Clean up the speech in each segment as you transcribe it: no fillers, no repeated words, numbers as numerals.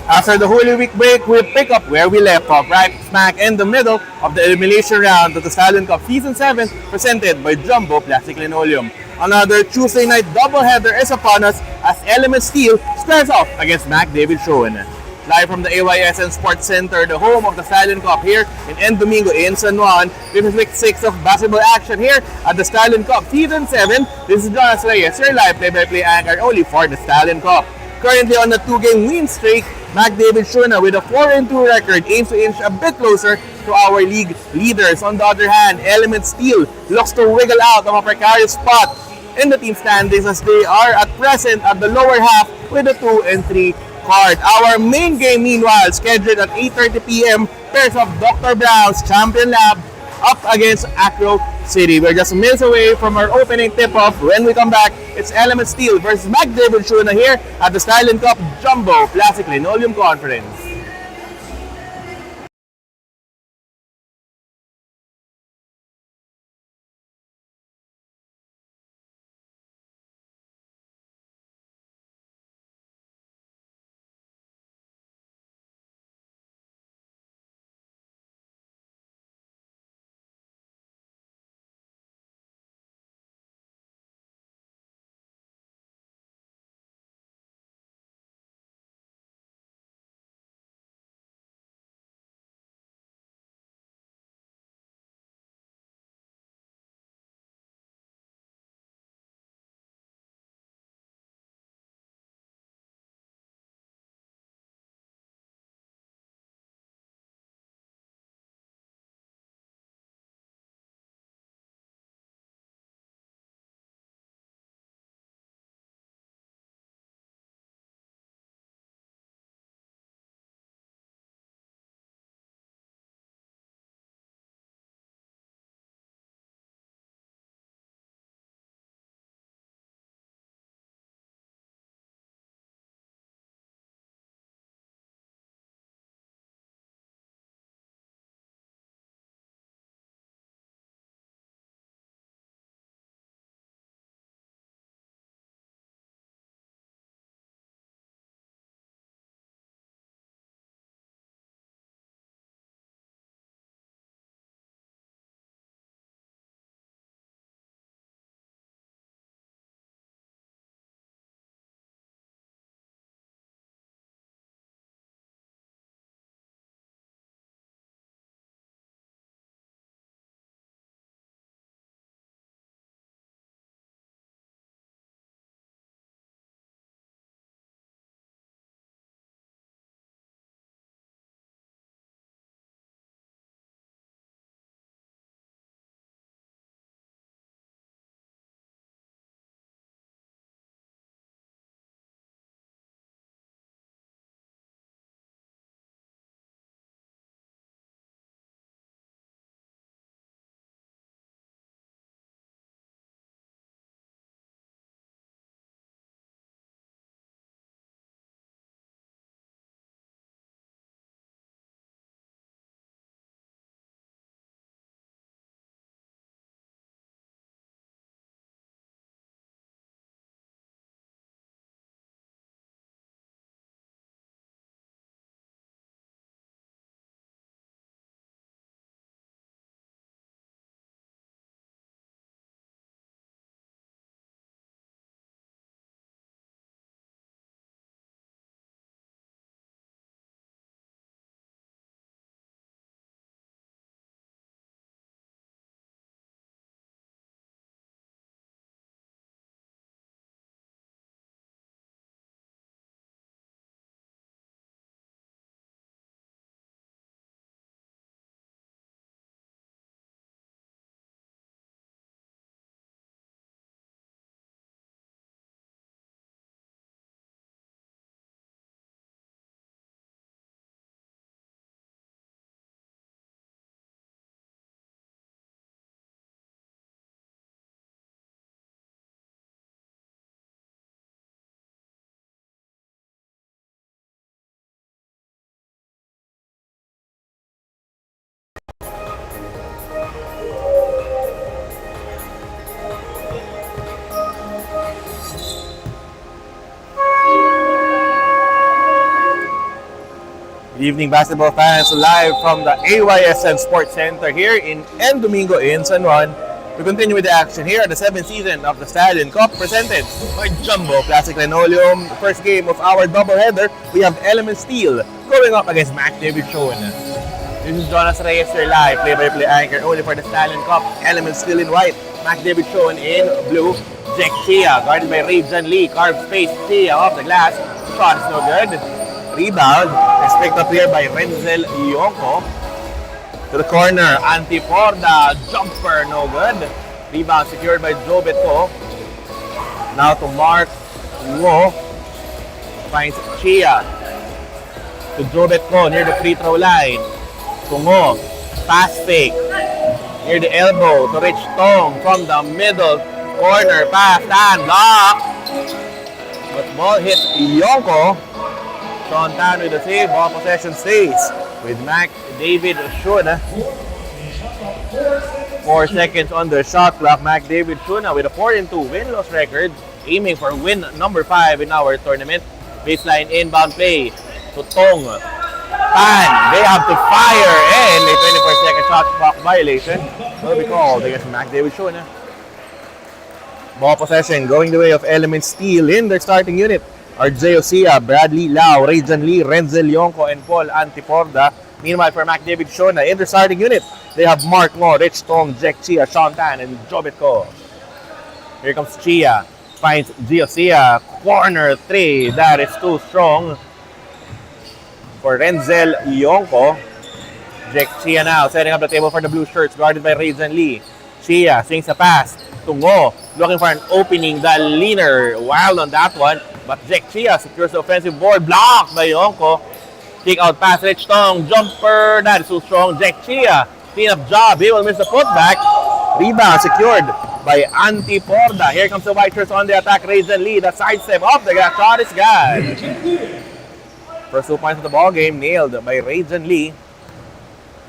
After the Holy Week break, we pick up where we left off, right smack in the middle of the elimination round of the Stallion Cup Season 7 presented by Jumbo Plastic Linoleum. Another Tuesday night doubleheader is upon us as Element Steel squares off against McDavid Schöne. Live from the AYSN Sports Center, the home of the Stallion Cup here in Domingo in San Juan. This is week 6 of basketball action here at the Stallion Cup Season 7. This is Jonas Reyes, your live play-by-play anchor only for the Stallion Cup. Currently on a 2-game win streak, McDavid Schöne with a 4-2 record aims to inch a bit closer to our league leaders. On the other hand, Element Steel looks to wiggle out of a precarious spot in the team standings as they are at present at the lower half with a 2-3 card. Our main game meanwhile scheduled at 8:30 p.m. pairs of Dr. Brown's Champion Lab up against Acro City. We're just minutes away from our opening tip-off. When we come back, it's Element Steel versus McDavid Schöne here at the Stallion Cup Jumbo Plastic Linoleum Conference. Evening basketball fans, live from the AYSN Sports Center here in El Domingo in San Juan. We continue with the action here at the 7th season of the Stallion Cup presented by Jumbo Plastic Linoleum. The first game of our doubleheader, we have Element Steel going up against McDavid Schöne. This is Jonas Reyes, your live play-by-play anchor only for the Stallion Cup. Element Steel in white, McDavid Schöne in blue. Jack Chia guarded by Ray John Lee, carved space, Chia off the glass. Shot is no good. Rebound is picked up here by Renzel Yonko. To the corner, Antiporda, jumper, no good. Rebound secured by Joe Beto. Now to Mark Ngo. Finds Chia. To Joe Beto near the free throw line. To Ngo. Pass fake. Near the elbow to Rich Tong from the middle corner. Pass and block. But ball hit Yonko. Sean Tan with the save. Ball possession stays with McDavid Schöne. 4 seconds on the shot clock. McDavid Schöne with a 4-2 win-loss record, aiming for win number 5 in our tournament. Baseline inbound play to Tong. Tan, they have to fire, and a 24-second shot clock violation will be called against McDavid Schöne. Ball possession going the way of Element Steel in their starting unit. RJ Osia, Bradley Lau, Rayjan Lee, Renzel Yonko, and Paul Antiporda. Meanwhile, for McDavid Schöne, in their starting unit, they have Mark Ngo, Rich Tong, Jack Chia, Sean Tan, and Jobitko. Here comes Chia, finds Giosia, corner 3, that is too strong for Renzel Yonko. Jack Chia now setting up the table for the blue shirts, guarded by Rayjan Lee. Chia swings a pass to Ngo, looking for an opening. The leaner wild on that one, but Jack Chia secures the offensive board, blocked by Yonko. Kick out pass, Rich Tong, jumper, that is too strong. Jack Chia, clean-up job, he will miss the putback. Rebound secured by Antiporda. Here comes the white shirts on the attack. Rayjan Lee, the sidestep off the glass, shot is good. First 2 points of the ball game nailed by Rayjan Lee.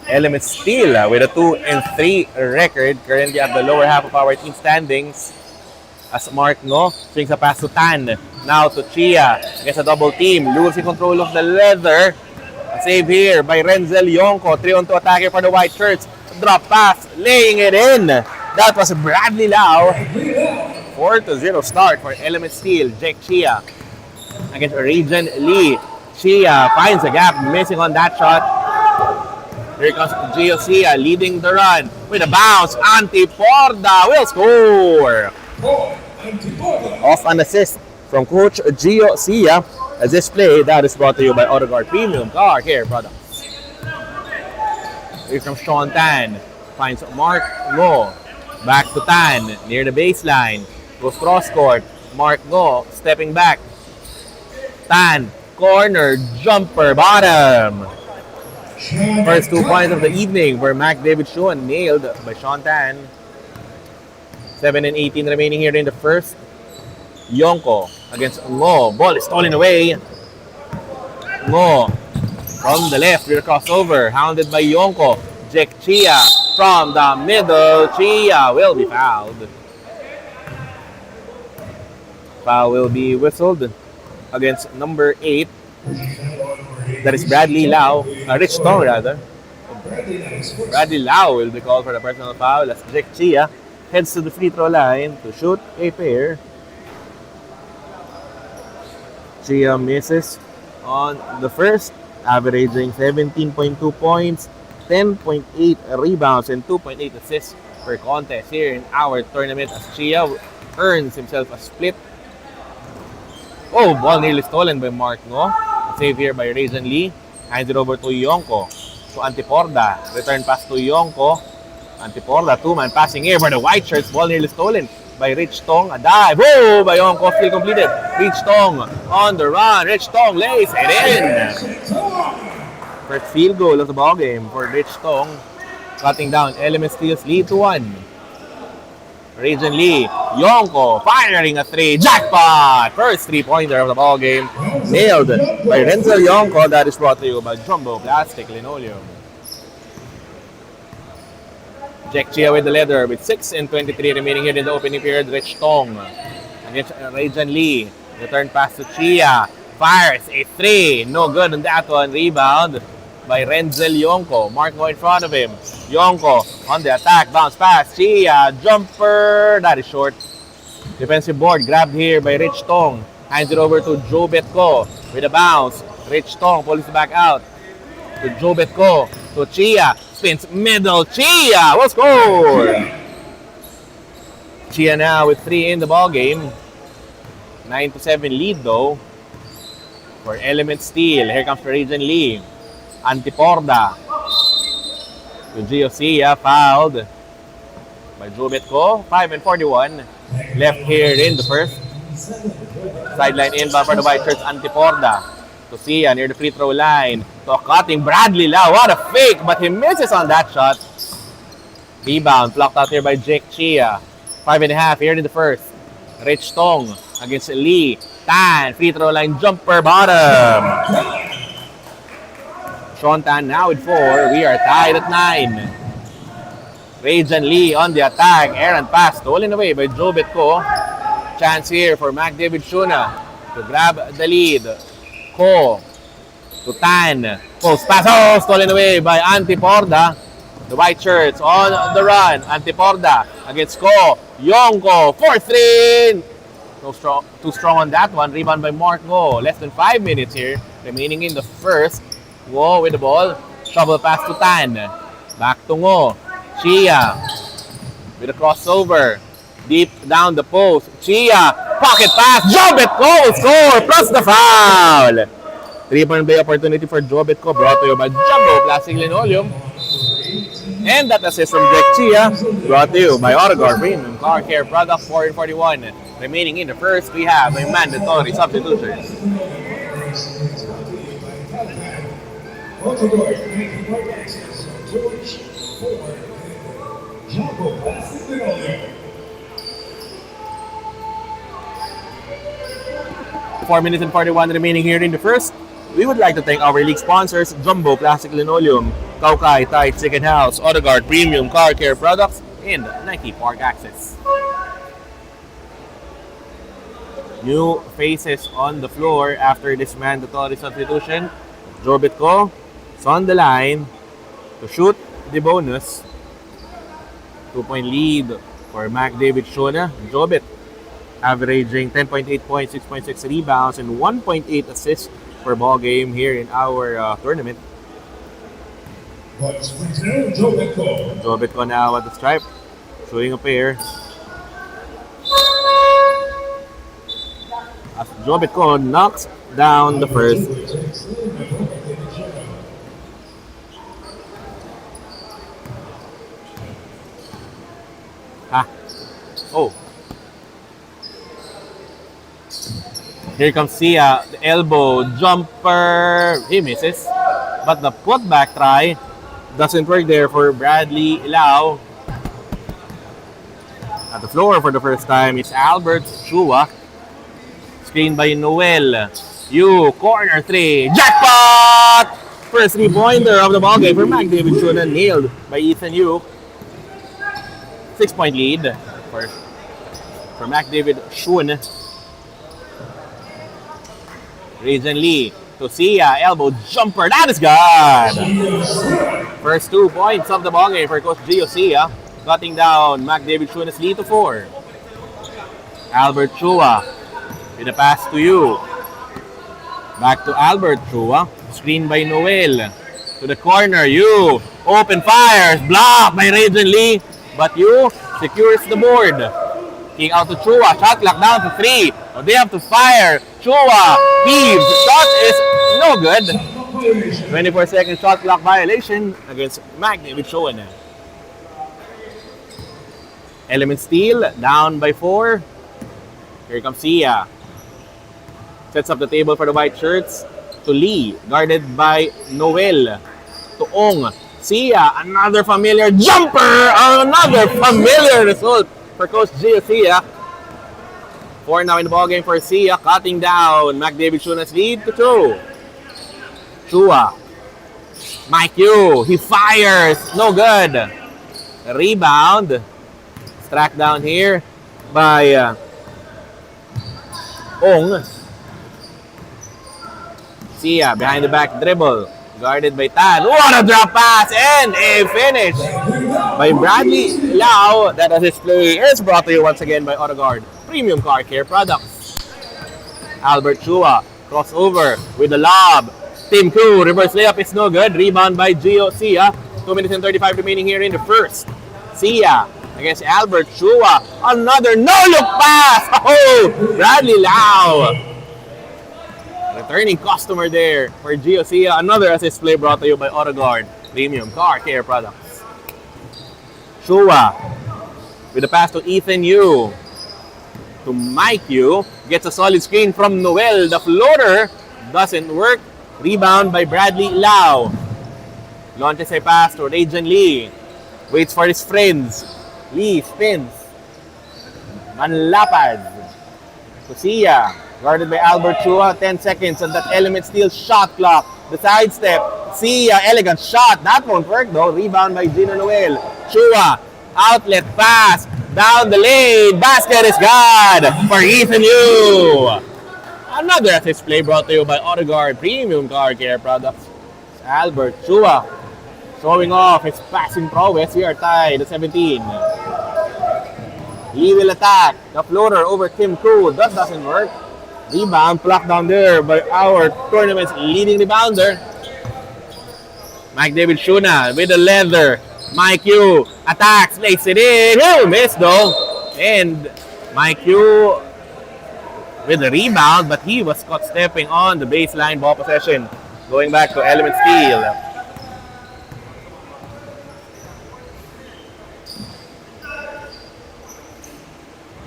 Element Steel with a 2-3 record, currently at the lower half of our team standings. As Mark Ngo swings a pass to Tan. Now to Chia. Gets a double team. Losing control of the leather. A save here by Renzel Yonko. 3-on-2 attacker for the white shirts. Drop pass. Laying it in. That was Bradley Lau. 4-0 start for Element Steel. Jack Chia against Rayjan Lee. Chia finds a gap. Missing on that shot. Here comes Giosia leading the run with a bounce. Antiporda will score. Off an assist from Coach Giosia. As this play that is brought to you by Autoguard Premium Car Care Products. Here comes Sean Tan. Finds Mark Ngo. Back to Tan near the baseline. Goes cross court. Mark Ngo stepping back. Tan, corner, jumper, bottom. First 2 points of the evening were McDavid Schöne, nailed by Sean Tan. 7-18 remaining here in the first. Yonko against Ngo. Ball is stolen away. Ngo from the left with a crossover. Hounded by Yonko. Jack Chia from the middle. Chia will be fouled. Foul will be whistled against number 8. That is Bradley Lau. Rich Tong rather. Bradley Lau will be called for the personal foul as Jack Chia heads to the free throw line to shoot a pair. Chia misses on the first, averaging 17.2 points, 10.8 rebounds, and 2.8 assists per contest here in our tournament as Chia earns himself a split. Oh, ball nearly stolen by Mark Ngo. Save here by Rayjan Lee. Hands it over to Yonko. To Antiporda. Return pass to Yonko. Antiporda, 2-man passing here for the white shirts. Ball nearly stolen by Rich Tong. A dive. Oh, by Yonko. Still completed. Rich Tong on the run. Rich Tong lays it in. First field goal of the ball game for Rich Tong. Cutting down Element Steel's lead to 1. Rayjan Lee, Yonko firing a 3, jackpot! First 3-pointer of the ball game, nailed by Renzel Yonko. That is brought to you by Jumbo Plastic Linoleum. Jack Chia with the leather with 6:23 remaining here in the opening period. Rich Tong against Rayjan Lee. Return pass to Chia. Fires a 3. No good on that one. Rebound by Renzel Yonko. Marco in front of him. Yonko on the attack. Bounce pass. Chia. Jumper. That is short. Defensive board grabbed here by Rich Tong. Hands it over to Joe Betko with a bounce. Rich Tong pulls it back out to Joe Betko. To Chia. Spins middle. Chia will score. Chia now with 3 in the ball game. 9-7 lead though for Element Steel. Here comes Region Lee. Antiporda to Gio Sia, fouled by Joe Betko. 5-41 left here in the first. Sideline inbound for the White Shirts. Antiporda to Sia near the free throw line. To cutting Bradley Lau. What a fake, but he misses on that shot. Rebound blocked out here by Jake Chia. 5.5 here in the first. Rich Tong against Lee. Tan, free throw line jumper, bottom. Sean Tan now with 4. We are tied at 9. Rajan Lee on the attack. Errant pass stolen away by Joe Betko. Chance here for McDavid Schöne to grab the lead. Ko to Tan. Post pass. Oh, stolen away by Antiporda. The White Shirts on the run. Antiporda against Ko. Yonko. 4-3. Too strong on that one. Rebound by Marco. Less than 5 minutes here remaining in the first. Ngo with the ball. Shovel pass to Tan. Back to Ngo. Chia with a crossover. Deep down the post. Chia. Pocket pass. Jobet Ko score plus the foul. 3-point play opportunity for Jobet Ko. Brought to you by Jumbo Plastic Linoleum. And that assist from Jack Chia. Brought to you by Autogar Premium Car Care Product. 4-41. Remaining in the first, we have a mandatory substitution. Four minutes and 41 remaining here in the first. We would like to thank our league sponsors, Jumbo Plastic Linoleum, Kaukai Tight Chicken House, Autoguard Premium Car Care Products, and Nike Park Access. New faces on the floor after this mandatory substitution. Joe Betko is on the line to shoot the bonus. 2-point lead for McDavid Schöne. Jobit averaging 10.8 points, 6.6 rebounds, and 1.8 assists per ball game here in our tournament. Jobit now at the stripe, showing a pair. As Jobit knocks down the first. Oh. Here comes Sia, the elbow jumper. He misses. But the putback try doesn't work there for Bradley Lau. At the floor for the first time is Albert Chua. Screened by Noel. Yu, corner 3. Jackpot! First 3-pointer of the ballgame for McDavid Schöne, nailed by Ethan Yu. 6-point lead for McDavid Schöne. Rajan Lee to Sia, elbow jumper. That is good! First 2 points of the ballgame for Coach Gio Sia, cutting down McDavid Schöne's lead to 4. Albert Chua with a pass to Yu. Back to Albert Chua. Screen by Noel. To the corner. Yu. Open fires. Blocked by Rajan Lee. But Yu secures the board. King out to Chua. Shot clock down to 3. So they have to fire. Chua heaves. Shot is no good. 24-second shot clock violation against McDavid Schöne. Element Steel down by 4. Here comes Sia. Sets up the table for the White Shirts. To Lee, guarded by Noel. To Ong. Sia, another familiar jumper! Another familiar result for Coach Gio Sia. 4 now in the ballgame for Sia, cutting down McDavid Schöne's lead to 2. Chua. Mike Yu, he fires. No good. Rebound. Tracked down here by Ong. Sia behind the back dribble. Guarded by Tan. What a drop pass and a finish by Bradley Lau. That assist play is brought to you once again by AutoGuard Premium Car Care Products. Albert Chua crossover with the lob. Tim Koo, reverse layup is no good. Rebound by Gio Sia. 2 minutes and 35 remaining here in the first. Sia against Albert Chua. Another no-look pass. Oh, Bradley Lau. Returning customer there for Gio Sia. Another assist play brought to you by AutoGuard Premium Car Care Products. Chua with a pass to Ethan Yu. To Mike Yu. Gets a solid screen from Noel. The floater doesn't work. Rebound by Bradley Lau. Launches a pass to Rajan Lee. Waits for his friends. Lee spins. Manlapad to Sia. Guarded by Albert Chua. 10 seconds on that element steal shot clock. The sidestep. Sia, elegant shot. That won't work though. Rebound by Gino Noel. Chua. Outlet pass. Down the lane. Basket is good for Ethan Yu. Another assist play brought to you by AutoGuard Premium Car Care Products. Albert Chua showing off his passing prowess. We are tied at 17. He will attack. The floater over Tim Koo. That doesn't work. Rebound plucked down there by our tournament's leading rebounder. McDavid Schöne with the leather. Mike Yu attacks, lays it in. He'll miss though. And Mike Yu with the rebound, but he was caught stepping on the baseline ball possession. Going back to element steal.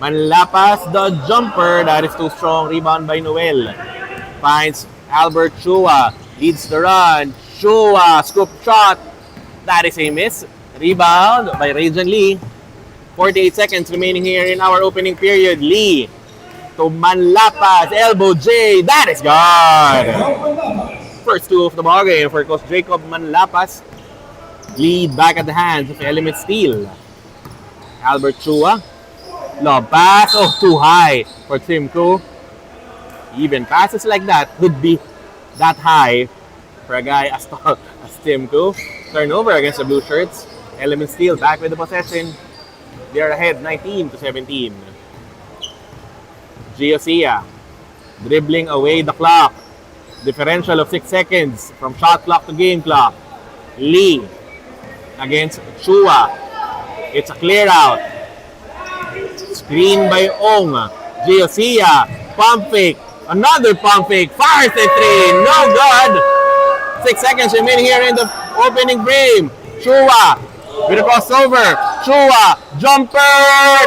Manlapas the jumper. That is too strong. Rebound by Noel. Finds Albert Chua. Leads the run. Chua. Scoop shot. That is a miss. Rebound by Rajan Lee. 48 seconds remaining here in our opening period. Lee to Manlapas. Elbow J. That is good. First two of the ball game for Coach Jacob Manlapas. Lead back at the hands of Element Steel. Albert Chua. Lob pass. Oh, too high for Tim Koo. Even passes like that could be that high for a guy as tall as Tim Koo. Turnover against the Blue Shirts. Element Steel back with the possession. They are ahead 19-17. Gio Sia dribbling away the clock. Differential of 6 seconds from shot clock to game clock. Lee against Chua. It's a clear out. Screen by Ong. Gio Sia. Pump fake. Another pump fake. Fires a three. No good. 6 seconds remaining here in the opening frame. Chua with a crossover. Chua. Jumper.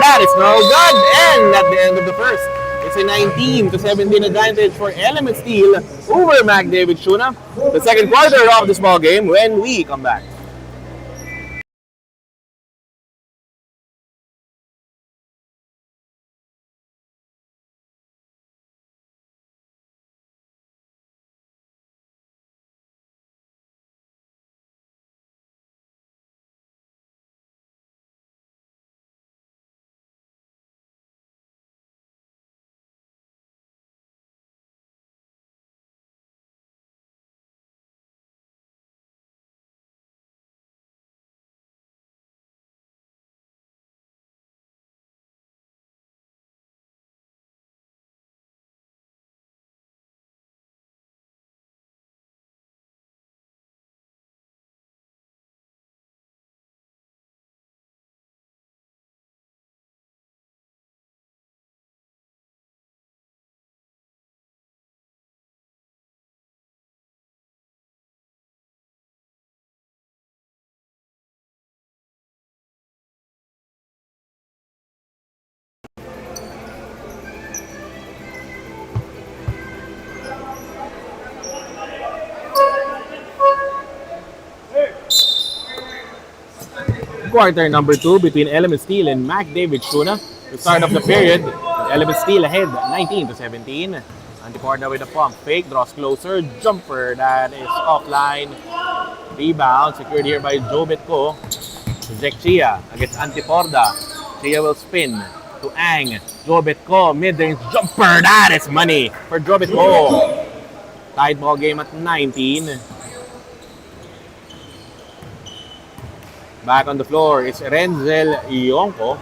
That is no good. And at the end of the first, it's a 19-17 advantage for Element Steel over McDavid Schöne. The second quarter of this ball game when we come back. Quarter number 2 between Element Steel and McDavid Schöne. The start of the period, Element Steel ahead 19-17. Antiporda with a pump fake, draws closer, jumper that is offline. Rebound secured here by Jobetko. Zek Chia against Antiporda. Chia will spin to Ang. Jobetko, mid-range jumper, that is money for Jobetko. Tied ball game at 19. Back on the floor is Renzel Ionco,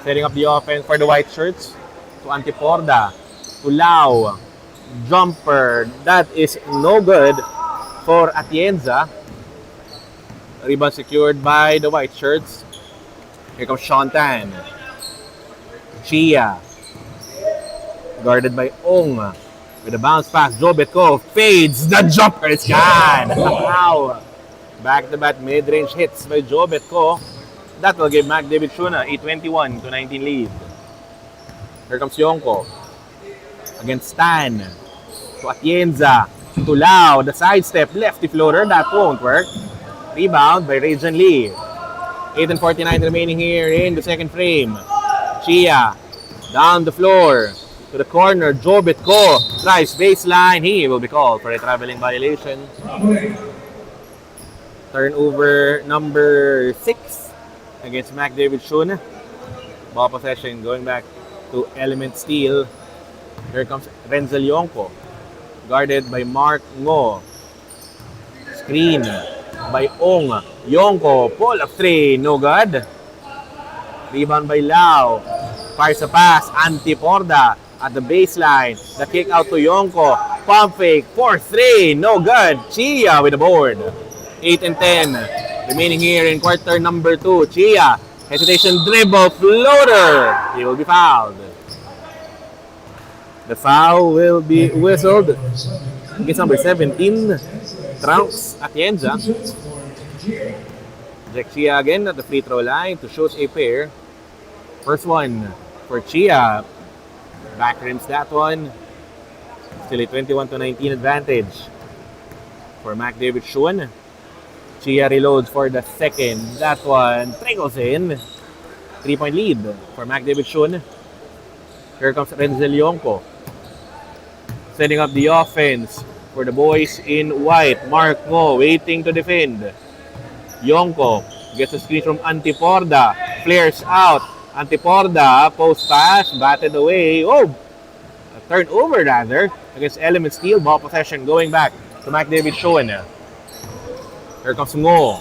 setting up the offense for the white shirts. To Antiporda, to Lau, jumper, that is no good for Atienza. Rebound secured by the white shirts. Here comes Shantan. Chia, guarded by Ong. With a bounce pass, Jobetko fades, the jumper is gone! Wow! Back-to-back mid-range hits by Jobetko. That will give McDavid Schöne a 21-19 lead. Here comes Yonko. Against Stan. To Atienza. To Lau. The sidestep. Lefty floater. That won't work. Rebound by Rajan Lee. 8:49 remaining here in the second frame. Chia. Down the floor. To the corner. Jobetko. Drives baseline. He will be called for a traveling violation. Turnover number 6 against McDavid Schöne. Ball possession going back to Element Steel. Here comes Renzel Ionco, guarded by Mark Ngo. Screen by Ong. Ionco, pull up 3, no good. Rebound by Lau. Fires a pass, Antiporda at the baseline. The kick out to Ionco. Pump fake, 4-3, no good. Chia with the board. 8-10 remaining here in quarter number 2. Chia. Hesitation dribble, floater. He will be fouled. The foul will be whistled against number 17, Trunks Atienza. Jack Chia again at the free throw line to shoot a pair. First one for Chia. Back rims that one. Still a 21-19 advantage for McDavid Schöne. Chia reloads for the second. That one trickles in. 3-point lead for McDavid Schöne. Here comes Renzel Ionco. Setting up the offense for the boys in white. Mark Ngo waiting to defend. Ionco gets a screen from Antiporda. Flares out. Antiporda, post pass, batted away. Oh! A turnover rather against Element Steel. Ball possession going back to McDavid Schöne. Here comes Ngo.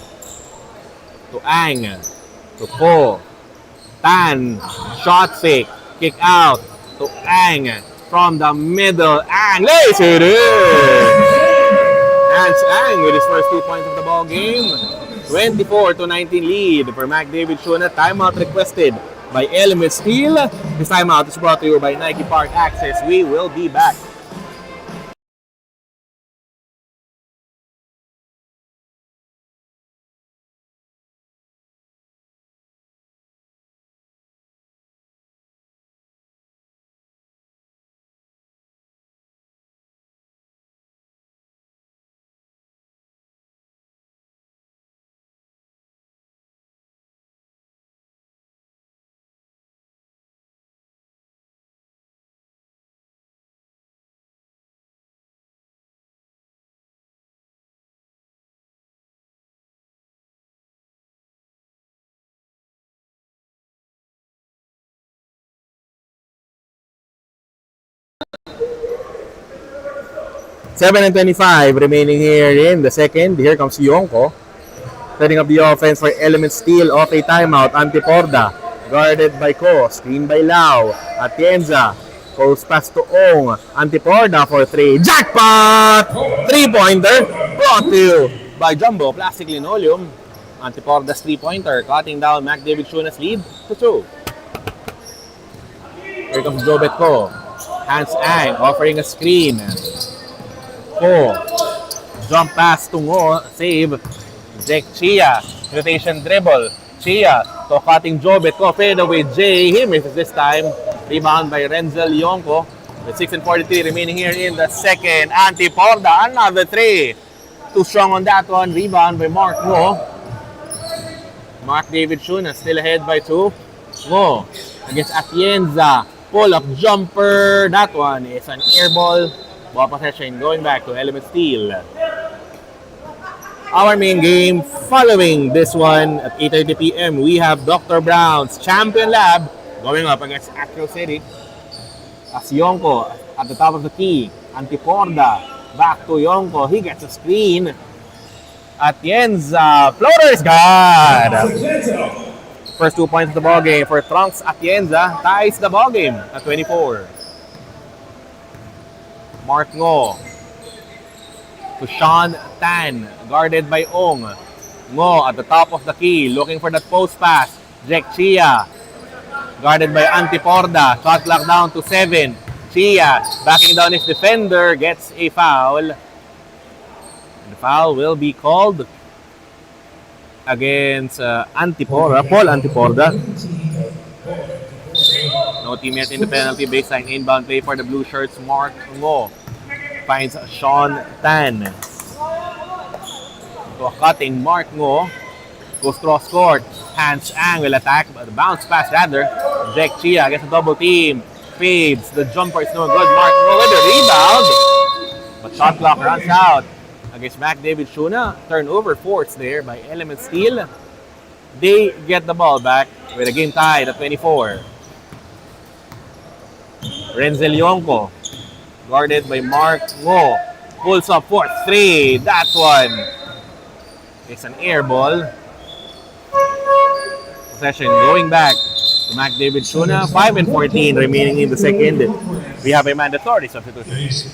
To Ang. To Po. Tan. Shot fake. Kick out to Ang. From the middle. Ang lays it in. And Ang with his first 2 points of the ball game. 24-19 lead for McDavid Schöne. Timeout requested by Element Steel. This timeout is brought to you by Nike Park Access. We will be back. $7:25 remaining here in the second. Here comes Ionco. Setting up the offense for Element Steel off a timeout. Antiporda. Guarded by Ko. Screen by Lau. Atienza. Post pass to Ong. Antiporda for 3. Jackpot! 3-pointer. Brought to you by Jumbo Plastic Linoleum. Antiporda's 3-pointer. Cutting down McDavid Schöne's lead to 2. Here comes Jobetko. Hans Ang offering a screen. Ko. Jump pass to Ngo. Save. Jack Chia. Rotation dribble. Chia. To cutting Jobetko. Fade away Jay. He misses this time. Rebound by Renzel Ionco. With 6:43 remaining here in the second. Antiporda. Another 3. Too strong on that one. Rebound by Mark Ngo. McDavid Schöne still ahead by 2. Ngo. Against Atienza. Pull-up jumper. That one is an air ball. Ball possession going back to Element Steel. Our main game following this one at 8:30 p.m. We have Dr. Brown's Champion Lab going up against Acro City. As Ionco at the top of the key. Antiporda Back to Yonko. He gets a screen. Atienza. Floater is gone. First 2 points of the ball game for Trunks. Atienza ties the ball game at 24. Mark Ngo to Sean Tan, guarded by Ong. Ngo at the top of the key, looking for that post pass. Jack Chia, guarded by Antiporda. Shot clock down to 7. Chia, backing down his defender, gets a foul. And the foul will be called against Antiporda, Paul Antiporda. No team yet in the penalty baseline. Inbound play for the blue shirts. Mark Ngo finds Sean Tan. So a cutting Mark Ngo goes cross court. Hands Ang will attack, but the bounce pass rather. Jack Chia gets a double team. Fades. The jumper is no good. Mark Ngo with the rebound. But shot clock runs out against McDavid Schöne. Turnover forced there by Element Steel. They get the ball back with a game tied at 24. Renzel Yonko, guarded by Mark Ngo, pulls up for 3. That one is an air ball. Possession going back to McDavid Schöne. 5:14 remaining in the second. We have a mandatory substitution.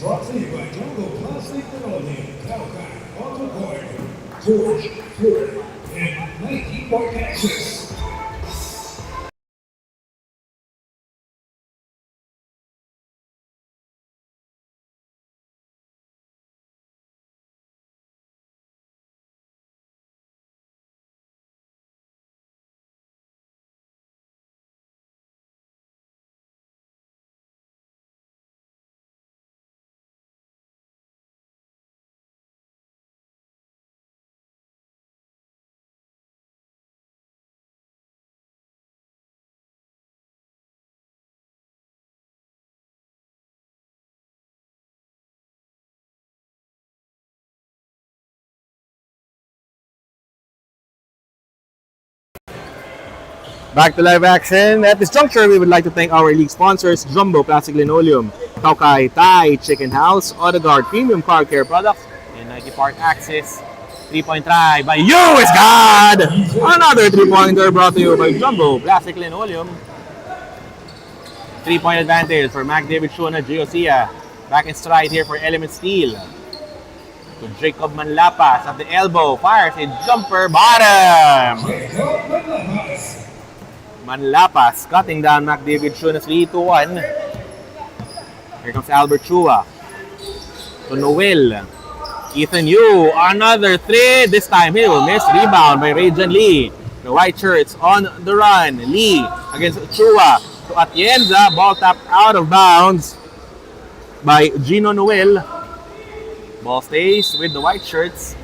Back to live action. At this juncture, we would like to thank our league sponsors, Jumbo Plastic Linoleum, Kaukai Thai Chicken House, Odegaard Premium Car Care Products, and Nike Park Access. 3-point try by you is God! Another 3-pointer brought to you by Jumbo Plastic Linoleum. 3-point advantage for McDavid Schöne, Giosia. Back in stride here for Element Steel. To Jacob Manlapas at the elbow. Fires a jumper bottom. Manlapas cutting down McDavid Schöne 3-1. Here comes Albert Chua. To Noel. Ethan Yu. Another 3. This time he will miss. Rebound by Rajan Lee. The white shirts on the run. Lee against Chua. To Atienza. Ball tapped out of bounds by Gino Noel. Ball stays with the white shirts.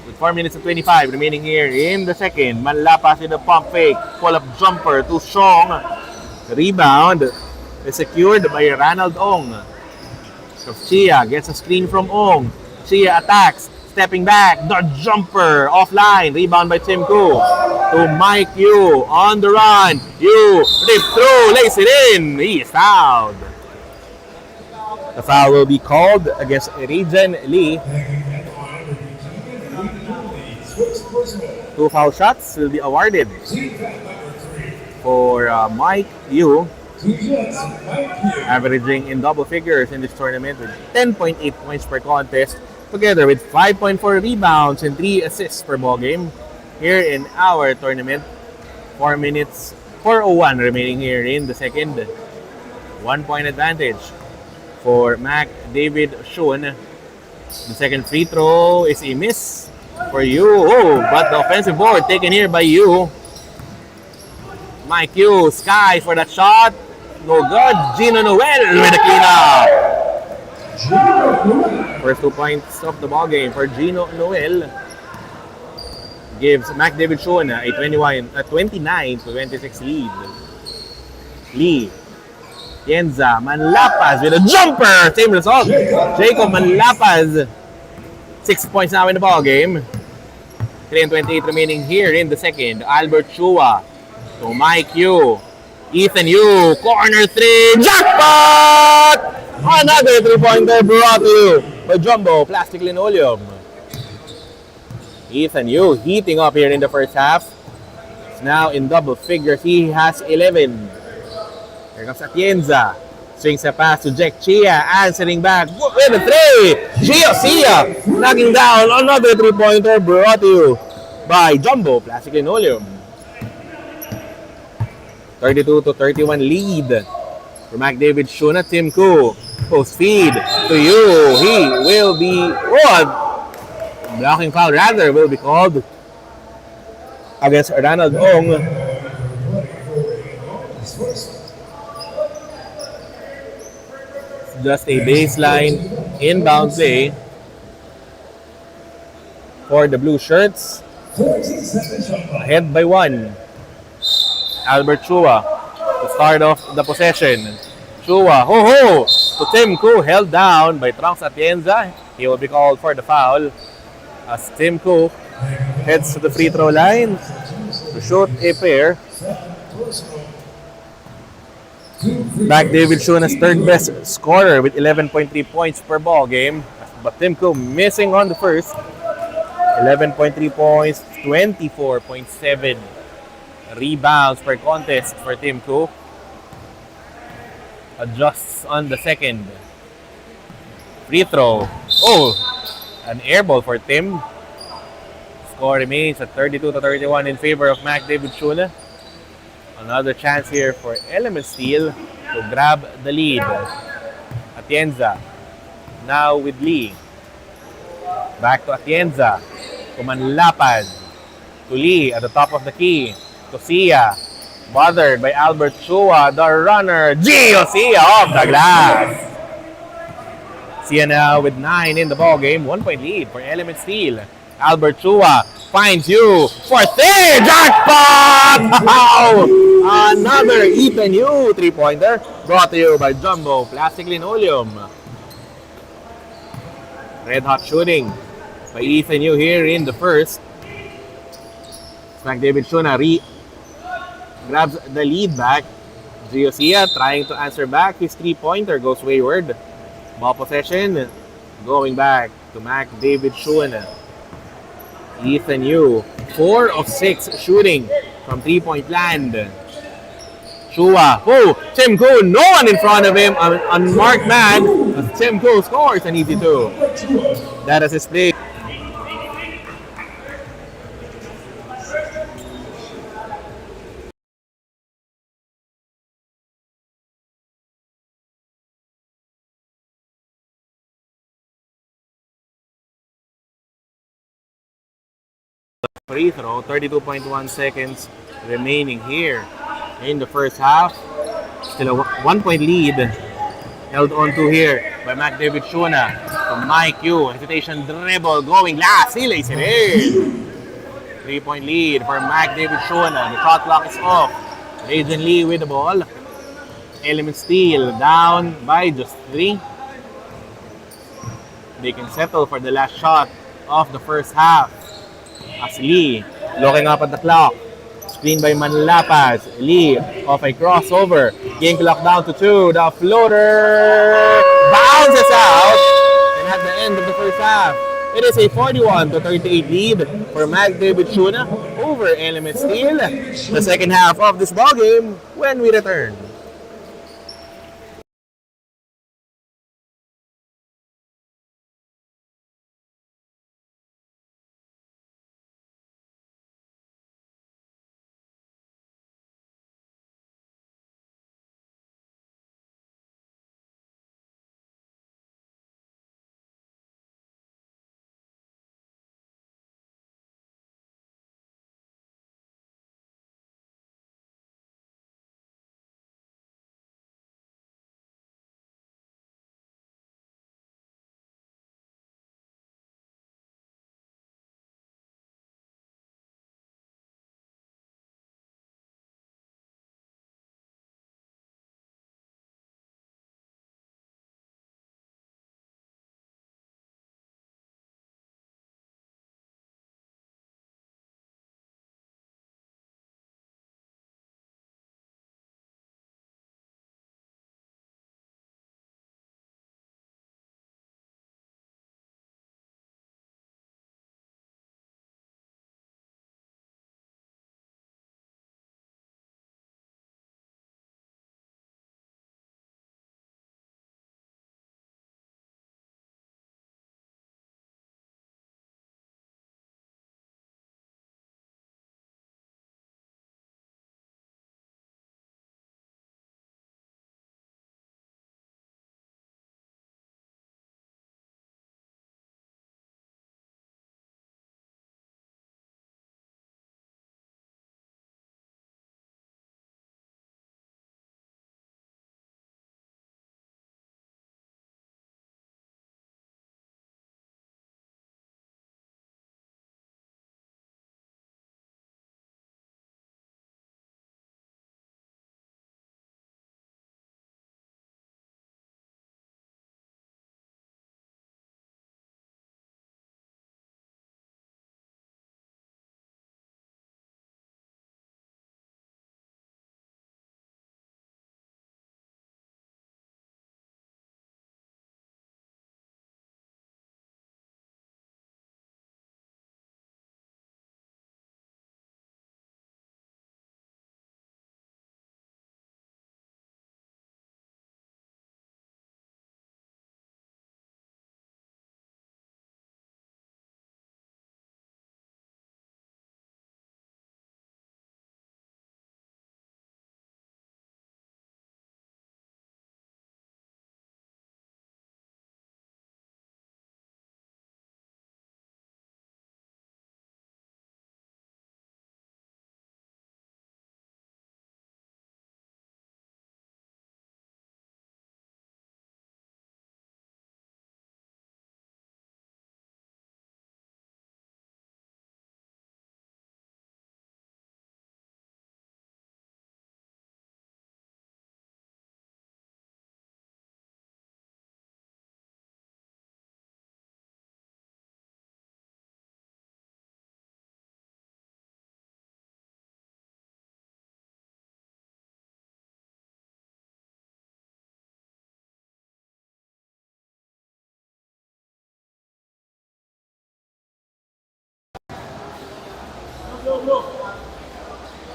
With 4 minutes and 25 remaining here in the second. Manlapas with a pump fake. Pull-up jumper to Song. Rebound is secured by Ronald Ong. So Chia gets a screen from Ong. Chia attacks. Stepping back. The jumper offline. Rebound by Tim Koo. To Mike Yu on the run. Yu rip through. Lays it in. He is fouled. The foul will be called against Rajan Lee. 2 foul shots will be awarded for Mike Yu, averaging in double figures in this tournament with 10.8 points per contest, together with 5.4 rebounds and 3 assists per ball game. Here in our tournament, 4 minutes, 4:01 remaining here in the second. 1 point advantage for McDavid Schöne. The second free throw is a miss for Yu. Oh, but the offensive board taken here by Yu. Mike Yu, sky for that shot. No good. Gino Noel with the cleanup. First 2 points of the ball game for Gino Noel. Gives McDavid Schöne a 29-26 lead. Lee. Yenza, Manlapas with a jumper. Same result. Jacob Manlapas. 6 points now in the ball game. 3:28 remaining here in the second. Albert Chua to Mike Yu. Ethan Yu, corner three, jackpot! Another three-pointer brought to you by Jumbo Plastic Linoleum. Ethan Yu heating up here in the first half. It's now in double figures. He has 11. Here comes Atienza. Swings a pass to Jack Chia. Answering back with a three. Gio Sia knocking down another three-pointer brought to you by Jumbo Plastic Linoleum. 32-31 lead for McDavid. Schöne, Tim Koo. Post feed to you. He will be blocking foul rather will be called against Ronald Ong. Just a baseline inbound play for the blue shirts. Ahead by one. Albert Chua to start off the possession. Chua, ho-ho, to Tim Koo, held down by Trunks Atienza. He will be called for the foul as Tim Koo heads to the free throw line to shoot a pair. McDavid Schöne's third best scorer with 11.3 points per ball game. But Tim Koo missing on the first. 11.3 points, 24.7 rebounds per contest for Tim Koo. Adjusts on the second. Free throw. Oh, an air ball for Tim. Score remains at 32-31 in favor of McDavid Schöne. Another chance here for Element Steel to grab the lead. Atienza now with Lee. Back to Atienza. To Manlapad. To Lee at the top of the key. To Sia. Bothered by Albert Chua, the runner. Gio Sia off the glass. Sia now with 9 in the ball game. 1 point lead for Element Steel. Albert Chua finds you for three. Jackpot! Another Ethan Yu three-pointer brought to you by Jumbo Plastic Linoleum. Red hot shooting by Ethan Yu here in the first. McDavid Schöne grabs the lead back. Gio Sia trying to answer back. His three-pointer goes wayward. Ball possession going back to McDavid Schöne. Ethan Yu, 4 of 6 shooting from three-point land. Chua, Tim Koo, no one in front of him, unmarked man. Tim Koo scores an easy two. That is his play. Free throw, 32.1 seconds remaining here in the first half. Still a 1 point lead held on to here by McDavid Schöne from Mike Yu. Hesitation dribble going last. He lays it in. 3 point lead for McDavid Schöne. The shot clock is off. Rajan Lee with the ball. Element Steel down by just 3. They can settle for the last shot of the first half. As Lee looking up at the clock. Screen by Manlapas. Lee off a crossover. Game clock down to 2. The floater bounces out. And at the end of the first half, it is a 41-38 lead for McDavid Schöne over Element Steel. The second half of this ballgame when we return.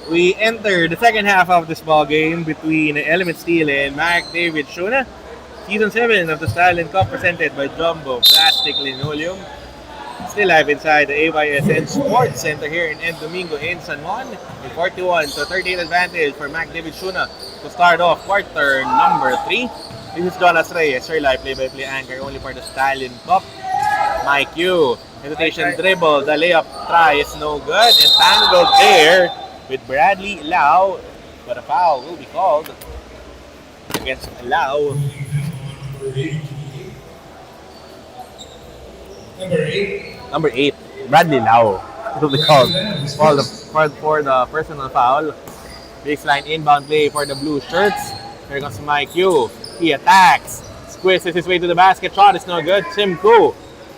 We enter the second half of this ball game between Element Steel and McDavid Schöne. Season 7 of the Stallion Cup presented by Jumbo Plastic Linoleum. Still live inside the AYSN Sports Center here in N. Domingo in San Juan. A 41-38 advantage for McDavid Schöne to start off quarter number 3. This is Jonas Reyes, your live play-by-play anchor only for the Stallion Cup. Mike Yu, hesitation dribble, the layup try is no good. Entangled there with Bradley Lau, but a foul will be called against Lau. Number 8, Bradley Lau. It will be called for the personal foul. Baseline inbound play for the blue shirts. Here comes Mike Yu. He attacks, squeezes his way to the basket. Shot is no good. Tim Koo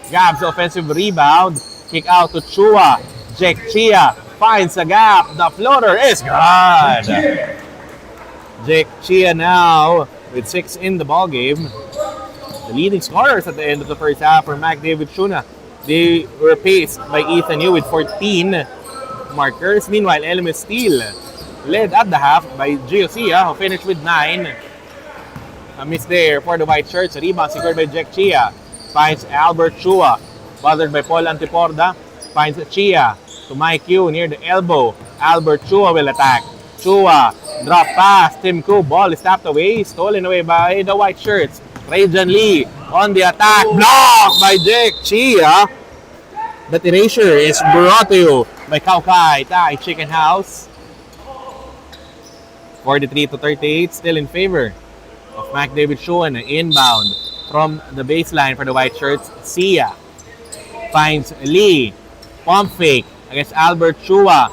grabs the offensive rebound. Kick out to Chua. Jack Chia finds a gap. The floater is good. Jack Chia now with 6 in the ball game. The leading scorers at the end of the first half for McDavid Schöne. They were paced by Ethan Yu with 14 markers. Meanwhile, Element Steel led at the half by Giosia, who finished with 9. A miss there for the white shirts. Rebound secured by Jack Chia. Finds Albert Chua. Bothered by Paul Antiporda. Finds Chia to Mike Yu near the elbow. Albert Chua will attack. Chua, drop pass. Tim Koo, ball is tapped away. Stolen away by the white shirts. Rajan Lee on the attack. Blocked by Jack Chia. That erasure is brought to you by Kaukai Thai Chicken House. 43-38, still in favor of McDavid Schöne. Inbound from the baseline for the white shirts. Sia finds Lee. Pump fake against Albert Chua.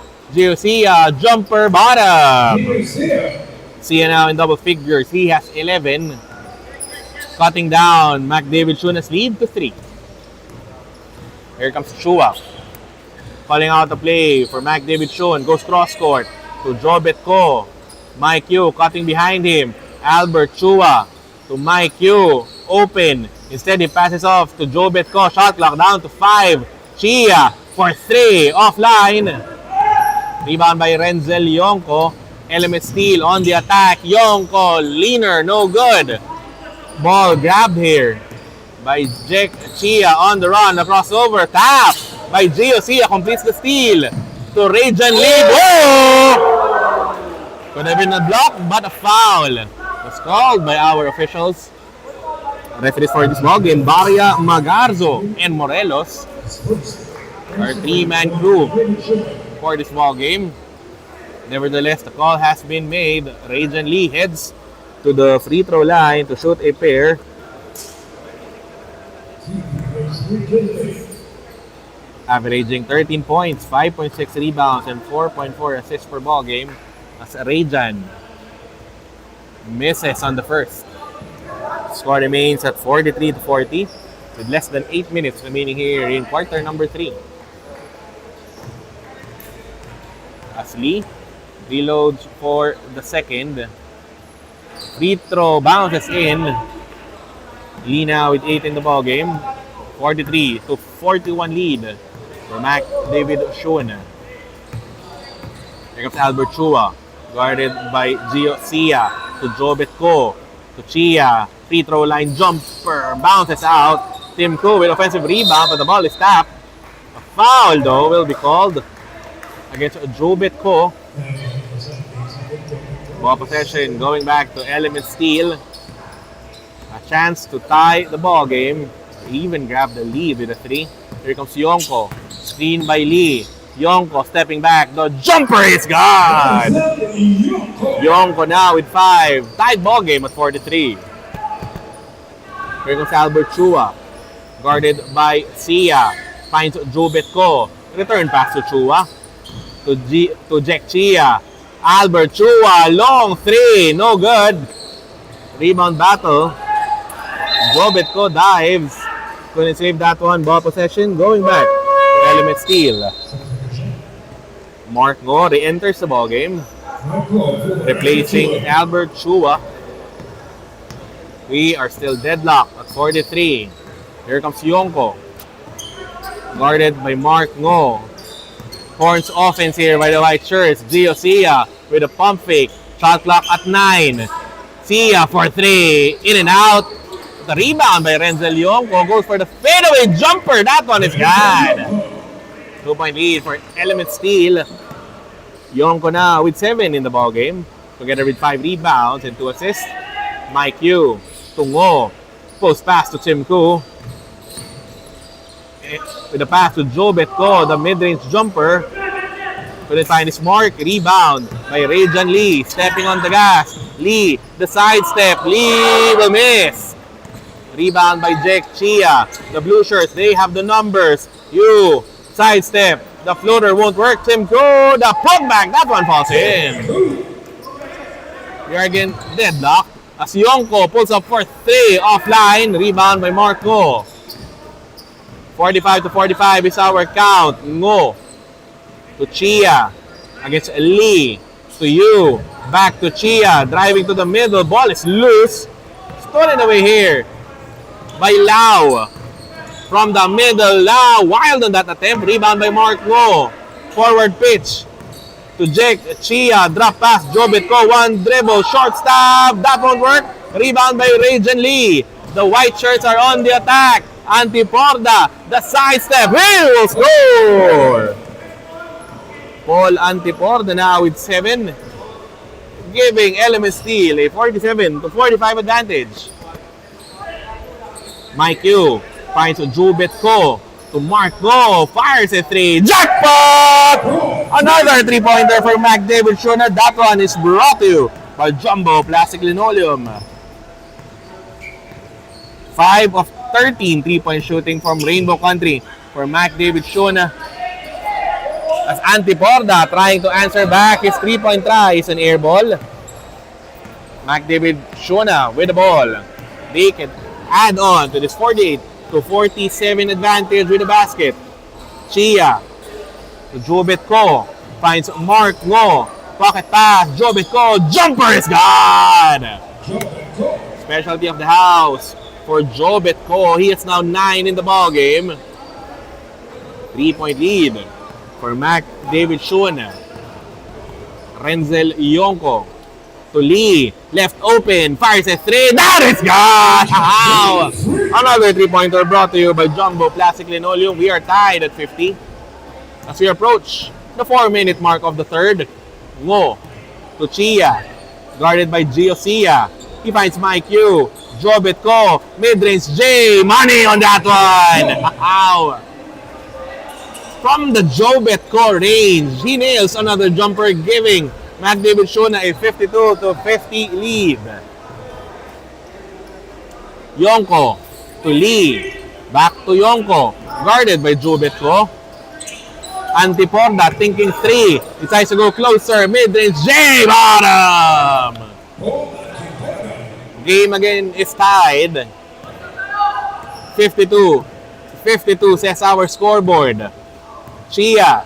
Sia jumper bottom. Sia now in double figures. He has 11. Cutting down McDavid Schöne's lead to 3. Here comes Chua. Calling out the play for McDavid Schöne. Goes cross court to Jobet Ko. Mike Yu cutting behind him. Albert Chua to Mike Yu. Open. Instead, he passes off to Jobet Ko. Shot clock down to 5. Chia for 3. Offline. Rebound by Renzel Yonko. Element Steel on the attack. Yonko. Leaner. No good. Ball grabbed here by Jack Chia on the run. The crossover. Tap by Gio Sia. Completes the steal to Rajan Lee. Whoa! Could have been a block, but a foul was called by our officials. Referees for this ball game, Baria, Magarzo, and Morelos, our 3-man crew for this ball game. Nevertheless, the call has been made. Rajan Lee heads to the free throw line to shoot a pair. Averaging 13 points, 5.6 rebounds, and 4.4 assists per ball game. As Rajan misses on the first. Score remains at 43-40 with less than 8 minutes remaining here in quarter number 3. As Lee reloads for the second. Free throw bounces in. Lee now with 8 in the ball game. 43-41 lead for McDavid Schöne. Here comes Albert Chua. Guarded by Gio Sia to Jobet Ko to Chia. Free throw line jumper bounces out. Tim Koo with offensive rebound, but the ball is tapped. A foul though will be called against Jobet Ko. Ball possession going back to Element Steel. A chance to tie the ball game. Even grab the lead with a 3. Here comes Yonko. Screen by Lee. Yonko stepping back. The jumper is gone. Yonko now with 5. Tied ball game at 43. Here comes Albert Chua. Guarded by Sia. Finds Jobet Ko. Return pass to Chua. To Jack Chia. Albert Chua. Long 3. No good. Rebound battle. Jobet Ko dives. Couldn't save that one. Ball possession going back to Element Steel. Mark Ngo re-enters the ball game, replacing Albert Chua. We are still deadlocked at 43. Here comes Yonko. Guarded by Mark Ngo. Horns offense here by the white shirts. Gio Sia with a pump fake. Shot clock at 9. Sia for 3. In and out. The rebound by Renzel Yonko goes for the fadeaway jumper. That one is good. 2-point lead for Element Steel. Yonko now with 7 in the ball game, together with 5 rebounds and 2 assists. Mike Yu, Tungo, post pass to Tim Koo. With a pass to Joe Betko, the mid-range jumper. Couldn't find his mark. Rebound by Rajan Lee, stepping on the gas. Lee, the sidestep. Lee will miss. Rebound by Jake Chia. The blue shirts, they have the numbers. Yu, sidestep. The floater won't work. Tim Koo, the putback. That one falls in. We are again deadlocked as Yonko pulls up for 3 offline. Rebound by Marco. 45-45 is our count. Ngo to Chia against Lee. To Yu. Back to Chia. Driving to the middle. Ball is loose. Stolen away here by Lau. From the middle, Lau. Wild on that attempt. Rebound by Mark Ngo. Forward pitch to Jake Chia. Drop pass. Joe Betko. One dribble. Short stab. That won't work. Rebound by Rajan Lee. The white shirts are on the attack. Antiporda, the sidestep, he will score! Paul Antiporda now with 7, giving Element Steel a 47-45 advantage. Mike Yu finds Joe Betko to Mark Go, fires a 3, jackpot! Another 3-pointer for McDavid Schöne. That one is brought to you by Jumbo Plastic Linoleum. 5 of 13 3-point shooting from Rainbow Country for McDavid Schöne. As Antiporda trying to answer back his 3-point try is an air ball. McDavid Schöne with the ball. They can add on to this 48-47 advantage with the basket. Chia to Joe Betko. Finds Mark Ngo. Pocket pass. Joe Betko. Jumper is gone! Specialty of the house for Joe Betko. He is now 9 in the ball game. 3-point lead for McDavid Schöne. Renzel Yonko to Lee. Left open. Fires a 3. That is gone! Another 3-pointer brought to you by Jumbo Plastic Linoleum. We are tied at 50 as we approach the 4-minute mark of the third. Ngo to Chia. Guarded by Gio Sia. He finds Mike Yu. Joe Betko, mid-range J, money on that one! Ow! From the Joe Betko range, he nails another jumper, giving McDavid Schöne a 52-50 lead. Yonko to Lee, back to Yonko, guarded by Joe Betko. Antiporda thinking 3, decides to go closer, mid-range J, bottom! Game again is tied. 52 says our scoreboard. Chia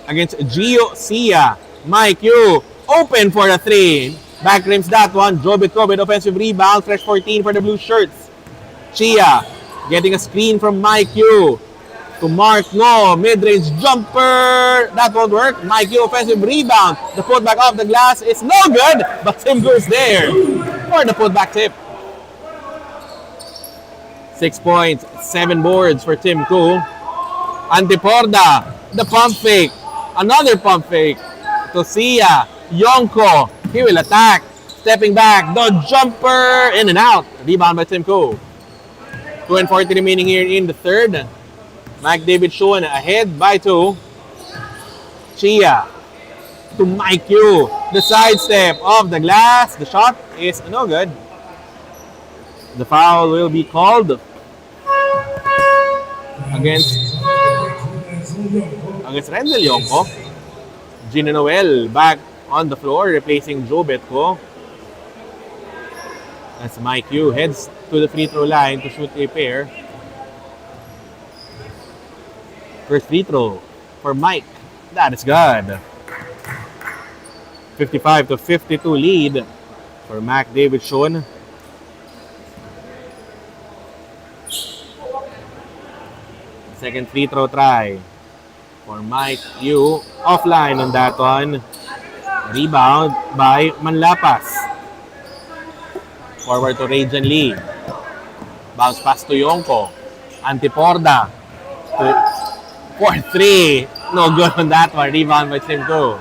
against Gio Sia. Mike Yu open for the 3. Back rims that one. Joe Betko with offensive rebound. Fresh 14 for the blue shirts. Chia getting a screen from Mike Yu to Mark Ngo. Mid-range jumper. That won't work. Mike Yu offensive rebound. The putback off the glass is no good. But Tim goes there for the putback tip. 6 points, 7 boards for Tim Koo. Antiporda, the pump fake. Another pump fake to Sia. Yonko, he will attack. Stepping back, the jumper, in and out. Rebound by Tim Koo. 2:40 remaining here in the third. McDavid Schöne ahead by 2. Chia to Mike Yu. The sidestep of the glass. The shot is no good. The foul will be called against Renzel Yonko. Gino Noel back on the floor, replacing Joe Betko. As Mike Yu heads to the free throw line to shoot a pair. First free throw for Mike. That is good. 55-52 lead for McDavid Schöne. Second free throw try for Mike Yu. Offline on that one. Rebound by Manlapas. Forward to Rajan Lee. Bounce pass to Yonko. Antiporda. 4-3. No good on that one. Rebound by Simco.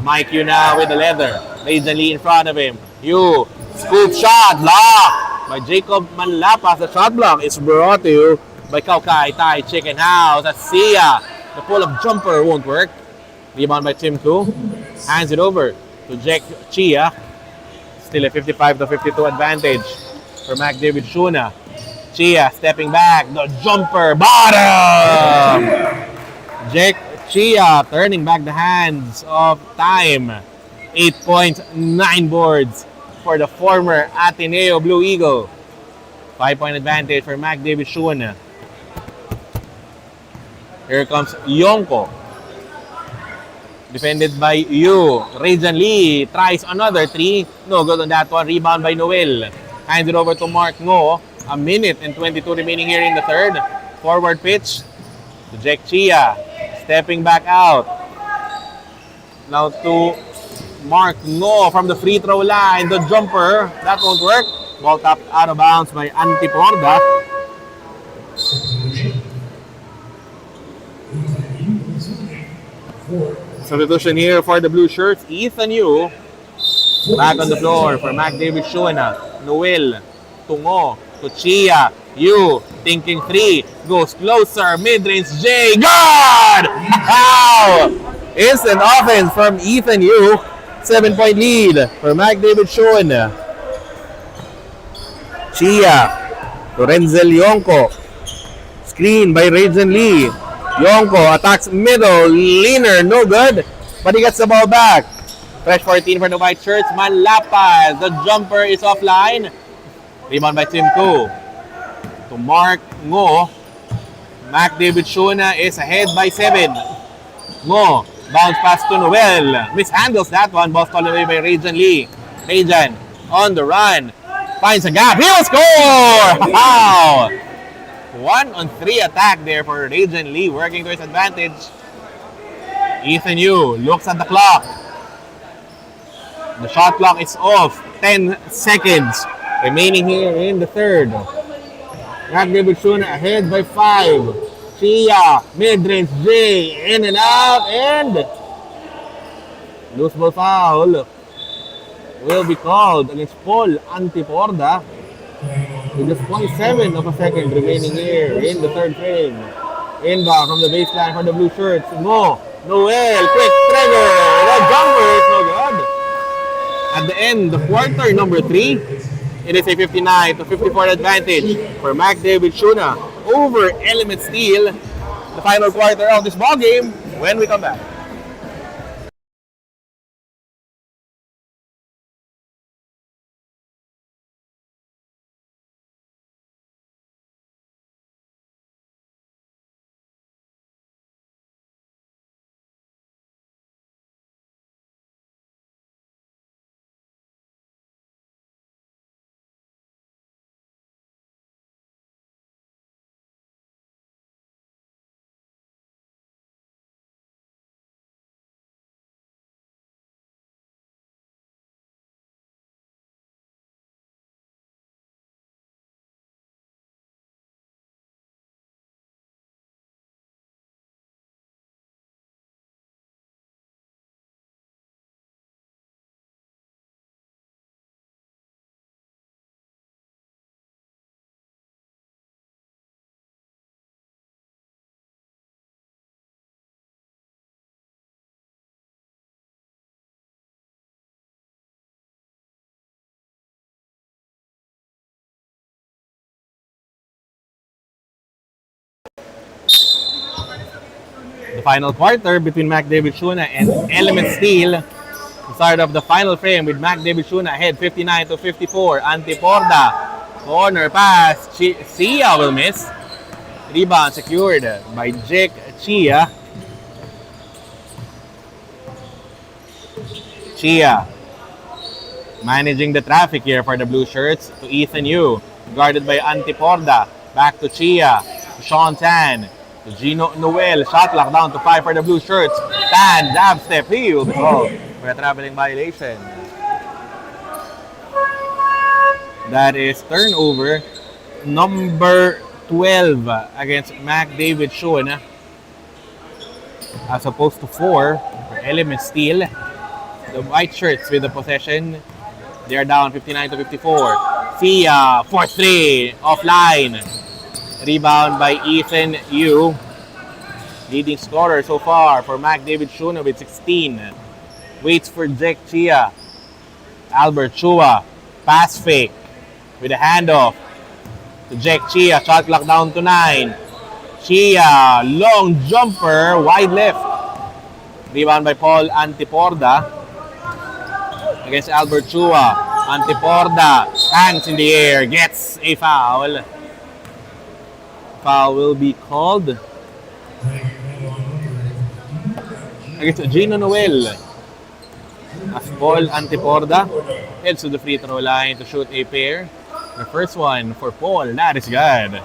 Mike Yu now with the leather. Rajan Lee in front of him. Yu. Scoop shot. Lock by Jacob Manlapas. The shot block is brought to you by Kaukai Thai Chicken House. That's Sia. The pull-up jumper won't work. Rebound by Tim Koo. Hands it over to Jack Chia. Still a 55-52 advantage for McDavid Schöne. Chia stepping back. The jumper. Bottom! Jack Chia turning back the hands of time. 8.9 boards for the former Ateneo Blue Eagle. 5-point advantage for McDavid Schöne. Here comes Yonko. Defended by Yu. Rajan Lee tries another 3. No good on that one. Rebound by Noel. Hands it over to Mark Ngo. A minute and 22 remaining here in the third. Forward pitch to Jack Chia. Stepping back out. Now to Mark Ngo from the free throw line. The jumper. That won't work. Ball tapped out of bounds by Antiporda. Substitution here for the blue shirts. Ethan Yu back on the floor for McDavid Schöne. Noel, Tungo, to Chia. Yu thinking 3. Goes closer. Mid-range J. God! Wow! Instant offense from Ethan Yu. 7-point lead for McDavid Schöne. Chia to Renzel Yonko. Screen by Rajan Lee. Yonko attacks middle, leaner, no good, but he gets the ball back. Fresh 14 for the white shirts, Manlapas. The jumper is offline. Rebound by Tim Koo. To Mark Ngo. McDavid Schöne is ahead by 7. Ngo, bounce pass to Noel. Mishandles that one, ball stolen away by Rajan Lee. Rajan on the run. Finds a gap, he'll score! Wow! 1-on-3 attack there for Rajan Lee, working to his advantage. Ethan Yu looks at the clock. The shot clock is off. 10 seconds remaining here in the third. McDavid Schöne ahead by 5. Chia, mid-range J, in and out, and loose ball foul will be called against Paul Antiporda. With just 0.7 of a second remaining here in the third frame. Inbound from the baseline for the blue shirts. Noel, quick trigger. The jumper is no good. At the end of quarter number 3, it is a 59-54 advantage for McDavid Schöne over Element Steel. The final quarter of this ball game when we come back. The final quarter between McDavid Schöne and Element Steel. The start of the final frame with McDavid Schöne ahead 59-54. Antiporda. Corner pass. Sia will miss. Rebound secured by Jack Chia. Chia managing the traffic here for the blue shirts to Ethan Yu. Guarded by Antiporda. Back to Chia. Sean Tan. To Gino Noel. Shot clock down to 5 for the blue shirts. Tan, jab step. He will be called for a traveling violation. That is turnover number 12 against McDavid Schöne. As opposed to 4 for Element Steel. The white shirts with the possession. They are down 59 to 54. Sia, 4-3, offline. Rebound by Ethan Yu. Leading scorer so far for McDavid Schöne with 16. Waits for Jack Chia. Albert Chua. Pass fake with a handoff to Jack Chia. Shot clock down to 9. Chia, long jumper, wide left. Rebound by Paul Antiporda against Albert Chua. Antiporda hangs in the air, gets a foul. Foul will be called against Gino Noel. As Paul Antiporda heads to the free throw line to shoot a pair. The first one for Paul, that is good.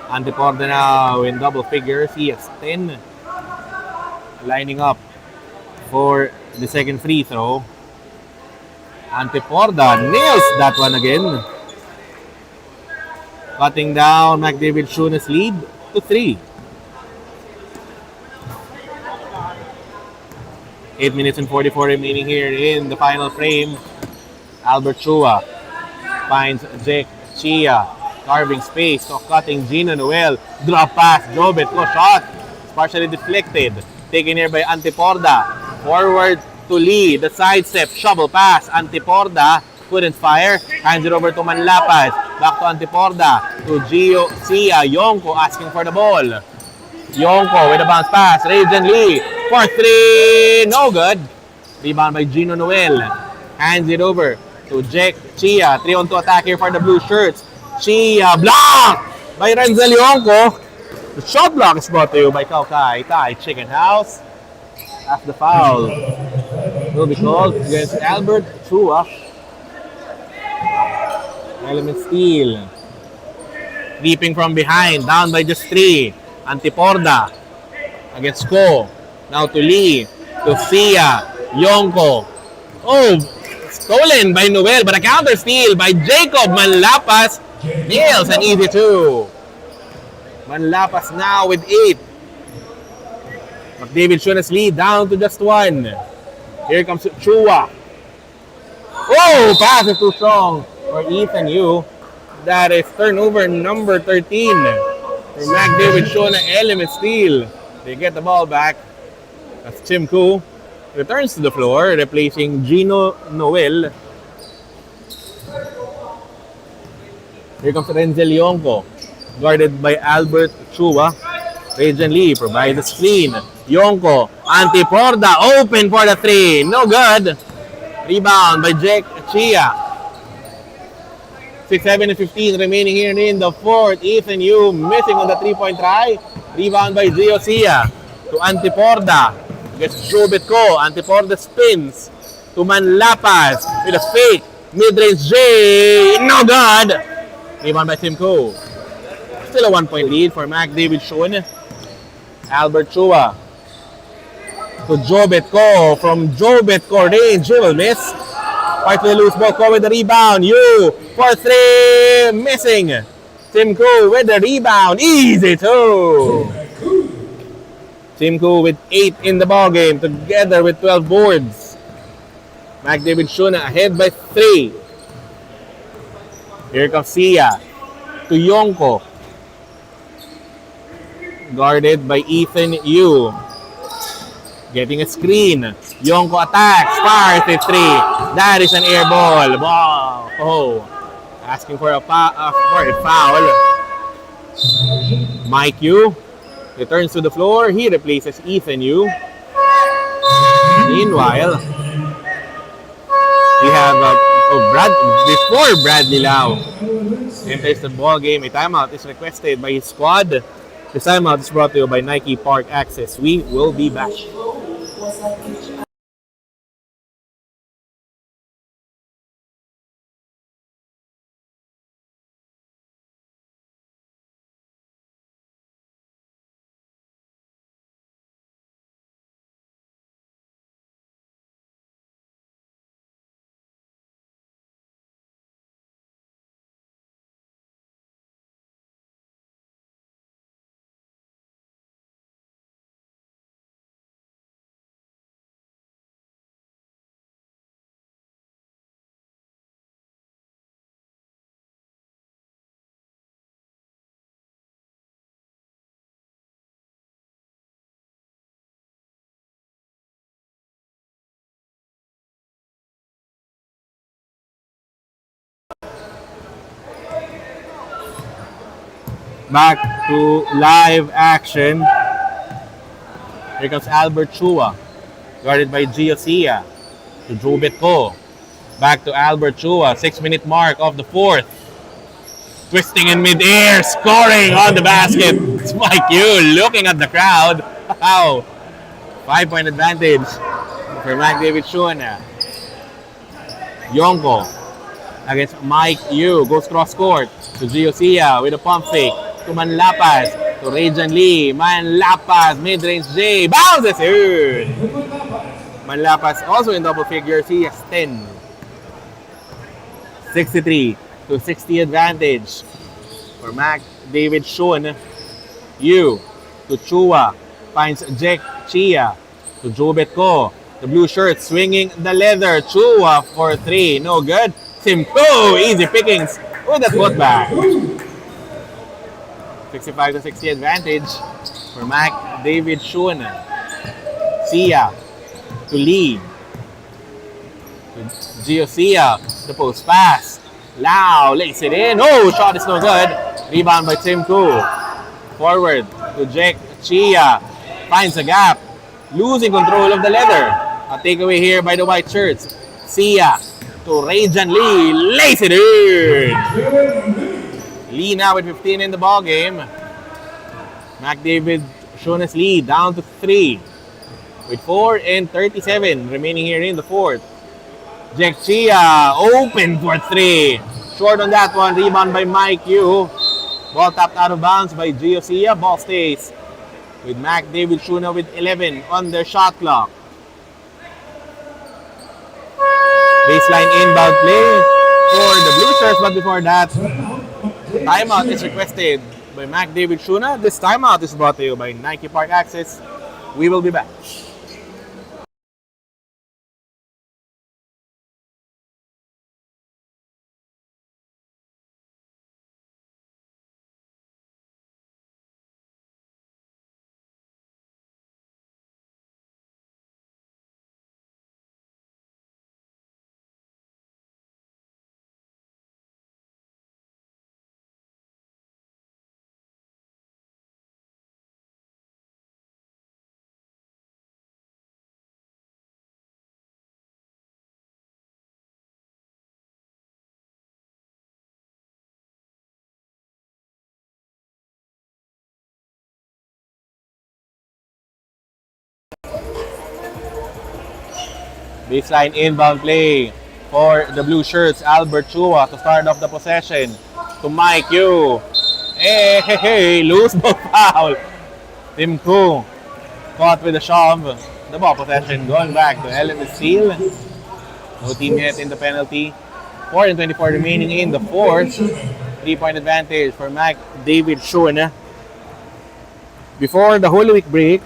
Antiporda now in double figures. He has 10. Lining up for the second free throw. Antiporda nails that one again. Cutting down McDavid Schöne's lead to 3. 8 minutes and 44 remaining here in the final frame. Albert Chua finds Jake Chia. Carving space, so cutting Gino Noel. Drop pass, Jobet, no shot. It's partially deflected. Taken here by Antiporda. Forward to Lee. The sidestep, shovel pass. Antiporda couldn't fire. Hands it over to Manlapas. Back to Antiporda. To Gio Sia. Yonko asking for the ball. Yonko with a bounce pass. Rajan Lee for 3. No good. Rebound by Gino Noel. Hands it over to Jack Chia. 3-on-2 attack here for the blue shirts. Chia blocked by Renzel Yonko. The shot block is brought to you by Kaukai Thai Chicken House. As the foul will be called against Albert Chua. Element Steel. Leaping from behind, down by just 3. Antiporda against Ko. Now to Lee, to Sia, Yonko. Oh, stolen by Noel, but a counter steal by Jacob Manlapas. Nails an easy 2. Manlapas now with 8. McDavid Schöne's lead down to just 1. Here comes Chua. Oh, pass is too strong for Ethan Yu. That is turnover number 13 for McDavid Schöne. Element Steel. They get the ball back as Tim Koo returns to the floor, replacing Gino Noel. Here comes Renzel Yonko, guarded by Albert Chua. Rajan Lee provides the screen. Yonko, Antiporda, open for the 3. No good. Rebound by Jack Chia. 6-7-15 remaining here in the fourth. Ethan Yu missing on the 3-point try. Rebound by Gio Sia to Antiporda. Gets Jobet Ko. Antiporda spins to Manlapas with a fake. Mid-range J. No good. Rebound by Tim Ko. Still a 1-point lead for McDavid Schöne. Albert Chua to Jobet Ko. From Jobet Ko range, he will miss. Fight to the loose ball. Ko with the rebound. Yu for 3. Missing. Tim Ko with the rebound. Easy 2. Tim Ko with 8 in the ball game, together with 12 boards. McDavid Schöne ahead by 3. Here comes Sia to Yonko. Guarded by Ethan Yu. Getting a screen. Yonko attacks. Fires it 3. That is an air ball. Wow. Oh. Asking for a foul. Mike Yu returns to the floor. He replaces Ethan Yu. Meanwhile, we have before Bradley Lau enters the ball game, a timeout is requested by his squad. This timeout is brought to you by Nike Park Access. We will be back. Back to live action. Here comes Albert Chua. Guarded by Giosia. To Drew Bitko. Back to Albert Chua. 6-minute mark of the fourth. Twisting in midair. Scoring on the basket. It's Mike Yu looking at the crowd. Wow. 5-point advantage for McDavid Schöne. Yonko against Mike Yu. Goes cross court to Giosia with a pump fake. To Manlapas. To Rajan Lee. Manlapas. Mid-range J. Bounces in. Manlapas also in double figures. He has 10. 63 to 60 advantage for McDavid Schöne. Yu to Chua. Finds Jack Chia to Joe Betko. The blue shirt swinging the leather. Chua for 3. No good. Simcoe. Easy pickings with the putback. 65 to 60 advantage for McDavid Schöne. Sia to Lee. To Giosia. The post pass. Lau lays it in. Oh, shot is no good. Rebound by Simcoe. Forward to Jack Chia. Finds a gap. Losing control of the leather. A takeaway here by the white shirts. Sia to Rajan Lee. Lays it in. Lee now with 15 in the ball game. McDavid Schöne's lead down to 3. With 4:37 remaining here in the fourth. Jack Chia open for 3. Short on that one. Rebound by Mike Yu. Ball tapped out of bounds by Giosia. Ball stays with McDavid Schöne with 11 on their shot clock. Baseline inbound play for the Blue Shirts, but before that, timeout is requested by McDavid Schöne. This timeout is brought to you by Nike Park Access. We will be back. Baseline inbound play for the Blue Shirts. Albert Chua to start off the possession. To Mike Yu. Hey, loose ball foul. Tim Koo caught with a shove. The ball possession going back to Element Steel. No team yet in the penalty. 4:24 remaining in the fourth. 3-point advantage for McDavid Schöne. Before the Holy Week break,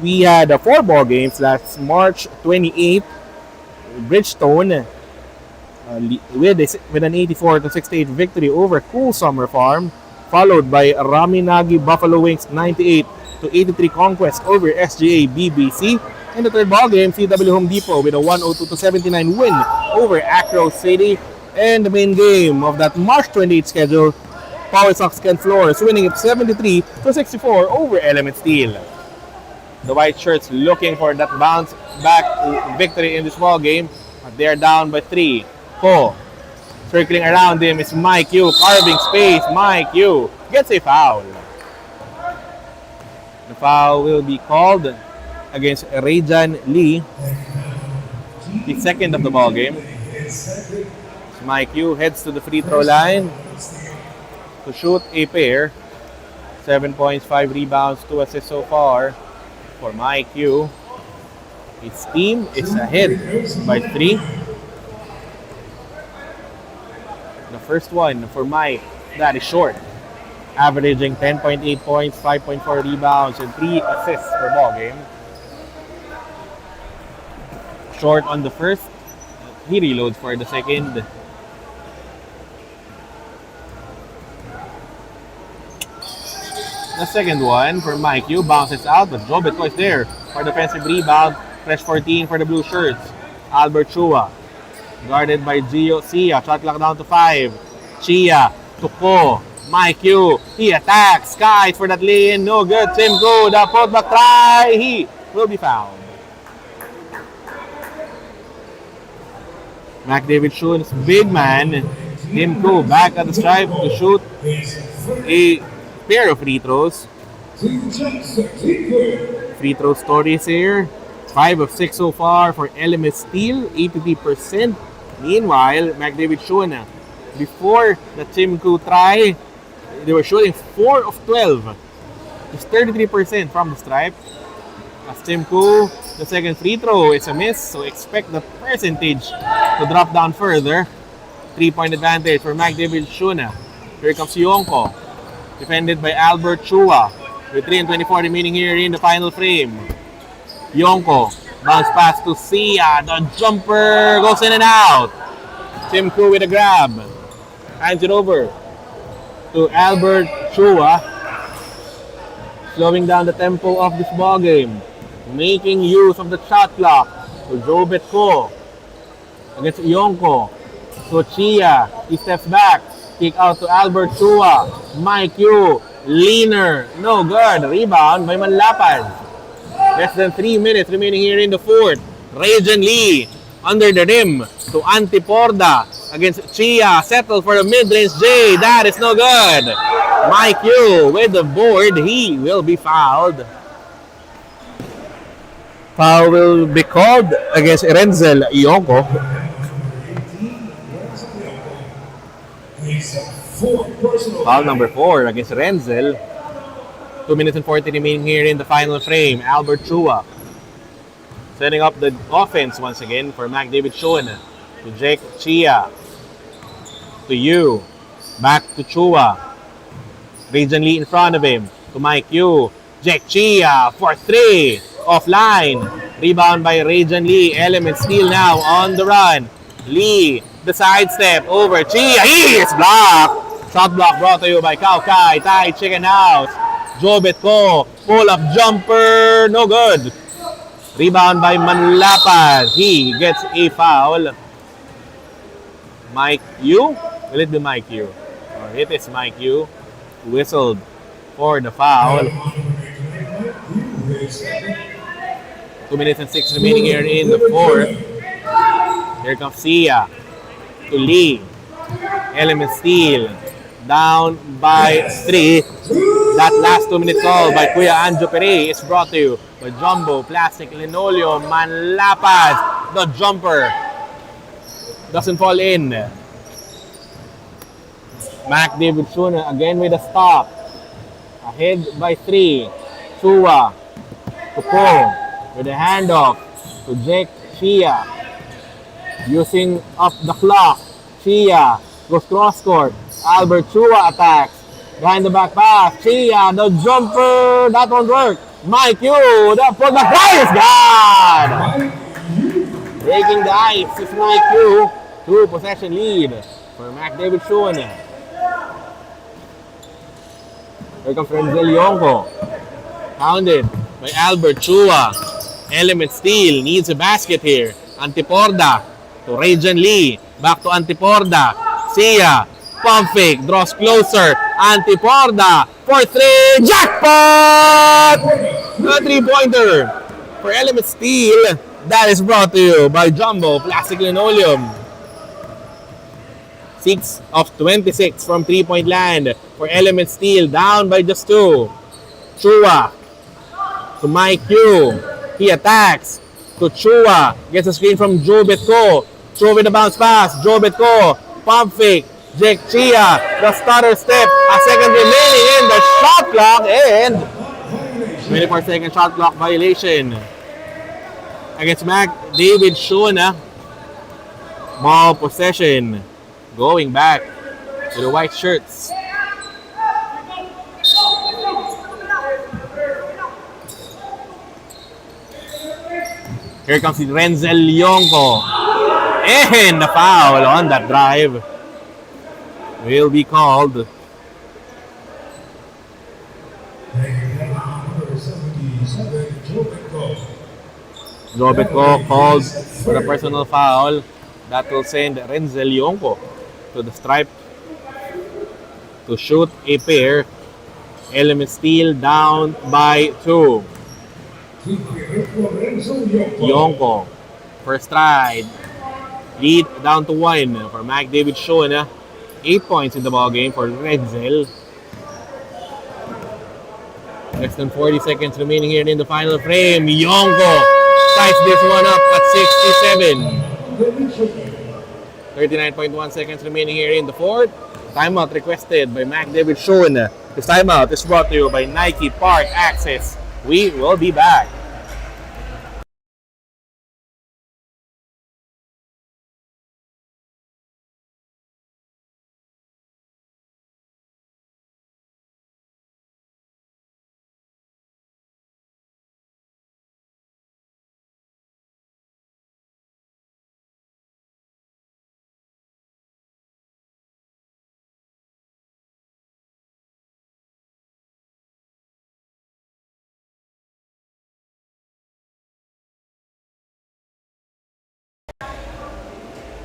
we had 4 ball games last March 28th. Bridgestone with an 84 to 68 victory over Cool Summer Farm, followed by Raminagi Buffalo Wings 98 to 83 conquest over SGA BBC. In the third ball game, CW Home Depot with a 102 to 79 win over Acro City. And the main game of that March 28th schedule, Power Sox Ken Flores winning it 73 to 64 over Element Steel. The white shirts looking for that bounce back victory in this ball game. But they're down by 3. Ko circling around him is Mike Yu, carving space. Mike Yu gets a foul. The foul will be called against Rajan Lee, the second of the ball game. Mike Yu heads to the free throw line to shoot a pair. 7 points, 5 rebounds, 2 assists so far for Mike Yu. His team is ahead by 3. The first one for Mike, that is short. Averaging 10.8 points, 5.4 rebounds, and 3 assists per ball game. Short on the first. He reloads for the second. The second one for Mike Yu bounces out, but Joe Betko is there for defensive rebound. Fresh 14 for the Blue Shirts. Albert Chua, guarded by Gio Sia. Shot clock down to 5. Chia to Ko. Mike Yu, he attacks, skies for that lane, no good. Simcoe, the putback try, he will be fouled. McDavid Schöne's big man, Simcoe, back at the stripe to shoot a pair of free throws. Free throw stories here. 5 of 6 so far for Element Steel, 83%. Meanwhile, McDavid Schöne, before the Simcoe try, they were shooting 4 of 12. Just 33% from the stripe. As Simcoe, the second free throw is a miss, so expect the percentage to drop down further. 3-point advantage for McDavid Schöne. Here comes Yonko, defended by Albert Chua, with 3:24 remaining here in the final frame. Yonko, bounce pass to Sia, the jumper goes in and out. Simcoe with a grab, hands it over to Albert Chua, slowing down the tempo of this ball game, making use of the shot clock to Joe Betko against Yonko. To Chia, he steps back, kick out to Albert Chua. Mike Yu, leaner, no good. Rebound by Manlapad. Less than 3 minutes remaining here in the fourth. Rajan Lee under the rim to Antiporda against Chia. Settle for a mid-range J. That is no good. Mike Yu with the board. He will be fouled. Foul will be called against Renzel Yonko. Foul number 4 against Renzel. 2 minutes and 40 remaining here in the final frame. Albert Chua setting up the offense once again for McDavid Schöne. To Jake Chia. To Yu. Back to Chua. Rajan Lee in front of him. To Mike Yu. Jake Chia for 3. Offline. Rebound by Rajan Lee. Element Steel now on the run. Lee, the sidestep over Chia. He is blocked. Shot block brought to you by Kao Kai. Thai Chicken House. Joe Betko. Pull up jumper. No good. Rebound by Manlapad. He gets a foul. Mike Yu. Will it be Mike Yu? Or it is Mike Yu. Whistled for the foul. 2 minutes and 6 remaining here in the fourth. Here comes Sia to Lee. Element Steel down by 3. That last 2-minute call by Kuya Anjo Pere is brought to you by Jumbo Plastic Linoleum. Manlapad, the jumper doesn't fall in. McDavid Schöne again with a stop. Ahead by 3. Chua to Ko with a handoff to Jake Chia. Using up the clock. Chia goes cross court. Albert Chua attacks. Behind the back pass. Chia, the jumper. That won't work. Mike Yu, the putback is gone. Breaking the ice is Mike Yu. 2-possession lead for McDavid Schöne. Here comes Renzel Yonko. Pounded by Albert Chua. Element Steel needs a basket here. Antiporda to Rajan Lee. Back to Antiporda. Sia. Pump fake. Draws closer. Antiporda for 3. Jackpot! A 3-pointer for Element Steel. That is brought to you by Jumbo Plastic Linoleum. 6 of 26 from 3-point land for Element Steel. Down by just 2. Chua to Mike Yu. He attacks to Chua. Gets a screen from Joe Betko. Throw with a bounce pass. Joe Betko. Pump fake. Jake Chia. The stutter step. A second remaining in the shot clock. And 24-second shot clock violation against McDavid Schöne. Ball possession going back to the white shirts. Here comes Renzel Yonko. And the foul on that drive will be called. Joe Betko called for a personal foul. That will send Renzel Yonko to the stripe. to shoot a pair. Element Steel down by 2. Yonko, first stride. Lead down to 1 for McDavid Schöne. 8 points in the ball game for Redzel. Less than 40 seconds remaining here in the final frame. Yonko ties this one up at 67. 39.1 seconds remaining here in the fourth. Timeout requested by McDavid Schöne. This timeout is brought to you by Nike Park Access. We will be back.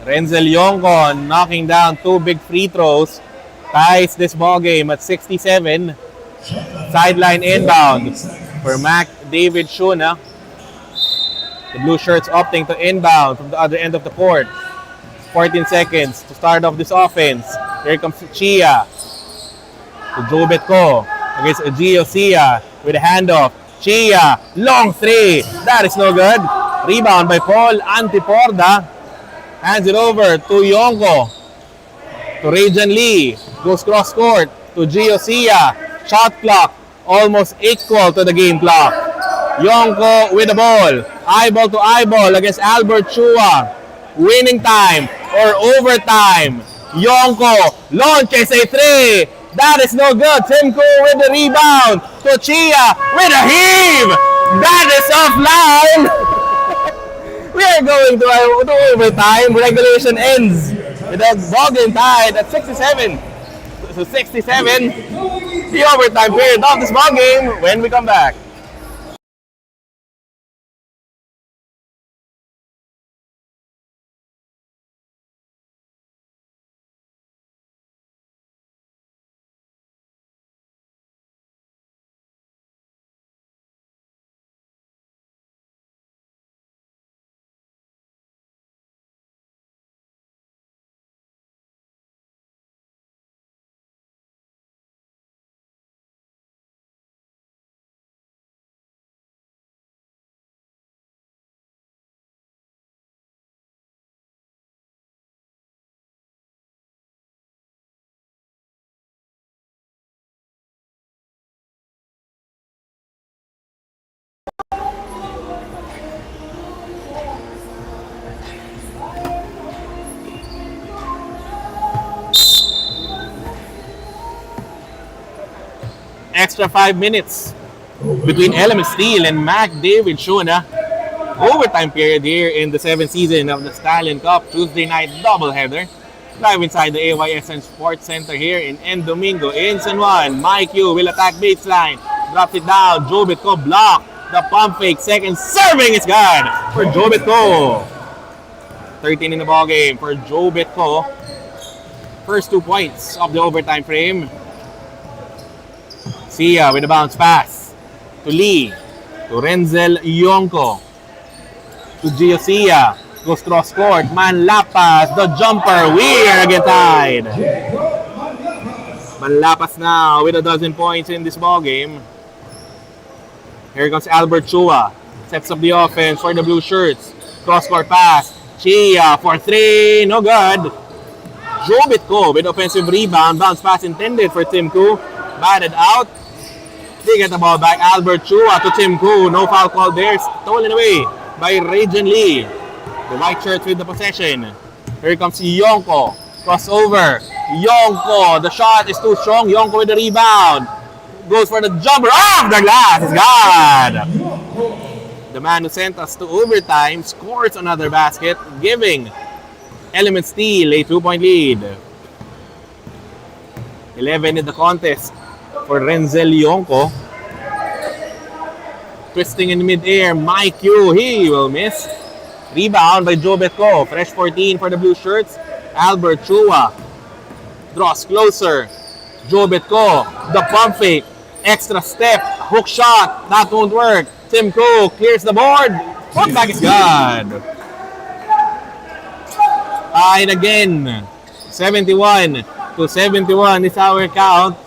Renzel Yonko knocking down 2 big free throws. Ties this ball game at 67. Sideline inbound for McDavid Schöne. The blue shirts opting to inbound from the other end of the court. 14 seconds to start off this offense. Here comes Chia to Jobetko against Gio Sia with a handoff. Chia, long three. That is no good. Rebound by Paul Antiporda. Hands it over to Yonko. To Rajan Lee. Goes cross court to Gio Sia. Shot clock almost equal to the game clock. Yonko with the ball. Eyeball to eyeball against Albert Chua. Winning time or overtime. Yonko launches a three. That is no good. Timko with the rebound. To Chia with a heave. That is offline. We are going to overtime. Regulation ends with a ball game tied at 67. So 67. The overtime period of this ball game when we come back. Extra 5 minutes between Element Steel and McDavid Schöne. Overtime period here in the 7th season of the Stallion Cup Tuesday night doubleheader. Live inside the AYSN Sports Center here in N. Domingo in San Juan. Mike Yu will attack baseline. Drops it down. Jobetko block. The pump fake. Second serving is good for Jobetko. 13 in the ball game for Jobetko. First 2 points of the overtime frame. Sia with a bounce pass to Lee, to Renzel Yonko, to Gio Sia, goes cross court, Manlapas, the jumper, we are again tied. Manlapas now with a dozen points in this ball game. Here comes Albert Chua, sets up the offense for the blue shirts, cross court pass, Chia for 3, no good. Jobetko with offensive rebound, bounce pass intended for Tim Koo, batted out. They get the ball back. Albert Chua to Tim Koo. No foul call there. Stolen away by Rajan Lee. The white shirts with the possession. Here comes Yonko. Crossover. Yonko. The shot is too strong. Yonko with the rebound. Goes for the jumper. Off the glass. It's good. The man who sent us to overtime scores another basket, giving Element Steel a 2-point lead. 11 in the contest for Renzel Yonko. Twisting in mid-air, Mike Yu, he will miss. Rebound by Jobetko. Fresh 14 for the blue shirts. Albert Chua draws closer. Jobetko, the pump fake, extra step, hook shot, that won't work. Timko clears the board. Put back is good. And again, 71-71 is our count.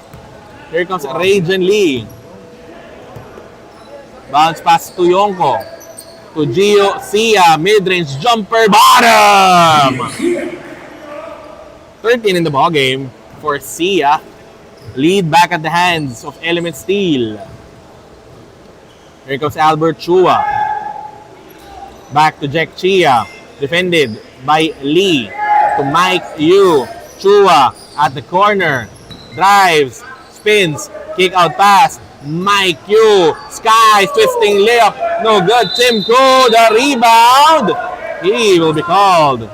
Here comes Rajan Lee. Bounce pass to Yonko. To Gio Sia, mid-range jumper, bottom! 13 in the ball game for Sia. Lead back at the hands of Element Steel. Here comes Albert Chua. Back to Jack Chia. Defended by Lee. To Mike Yu. Chua at the corner. Drives. Spins. Kick out pass. Mike Yu. Skies. Twisting layup. No good. Timko. The rebound. He will be called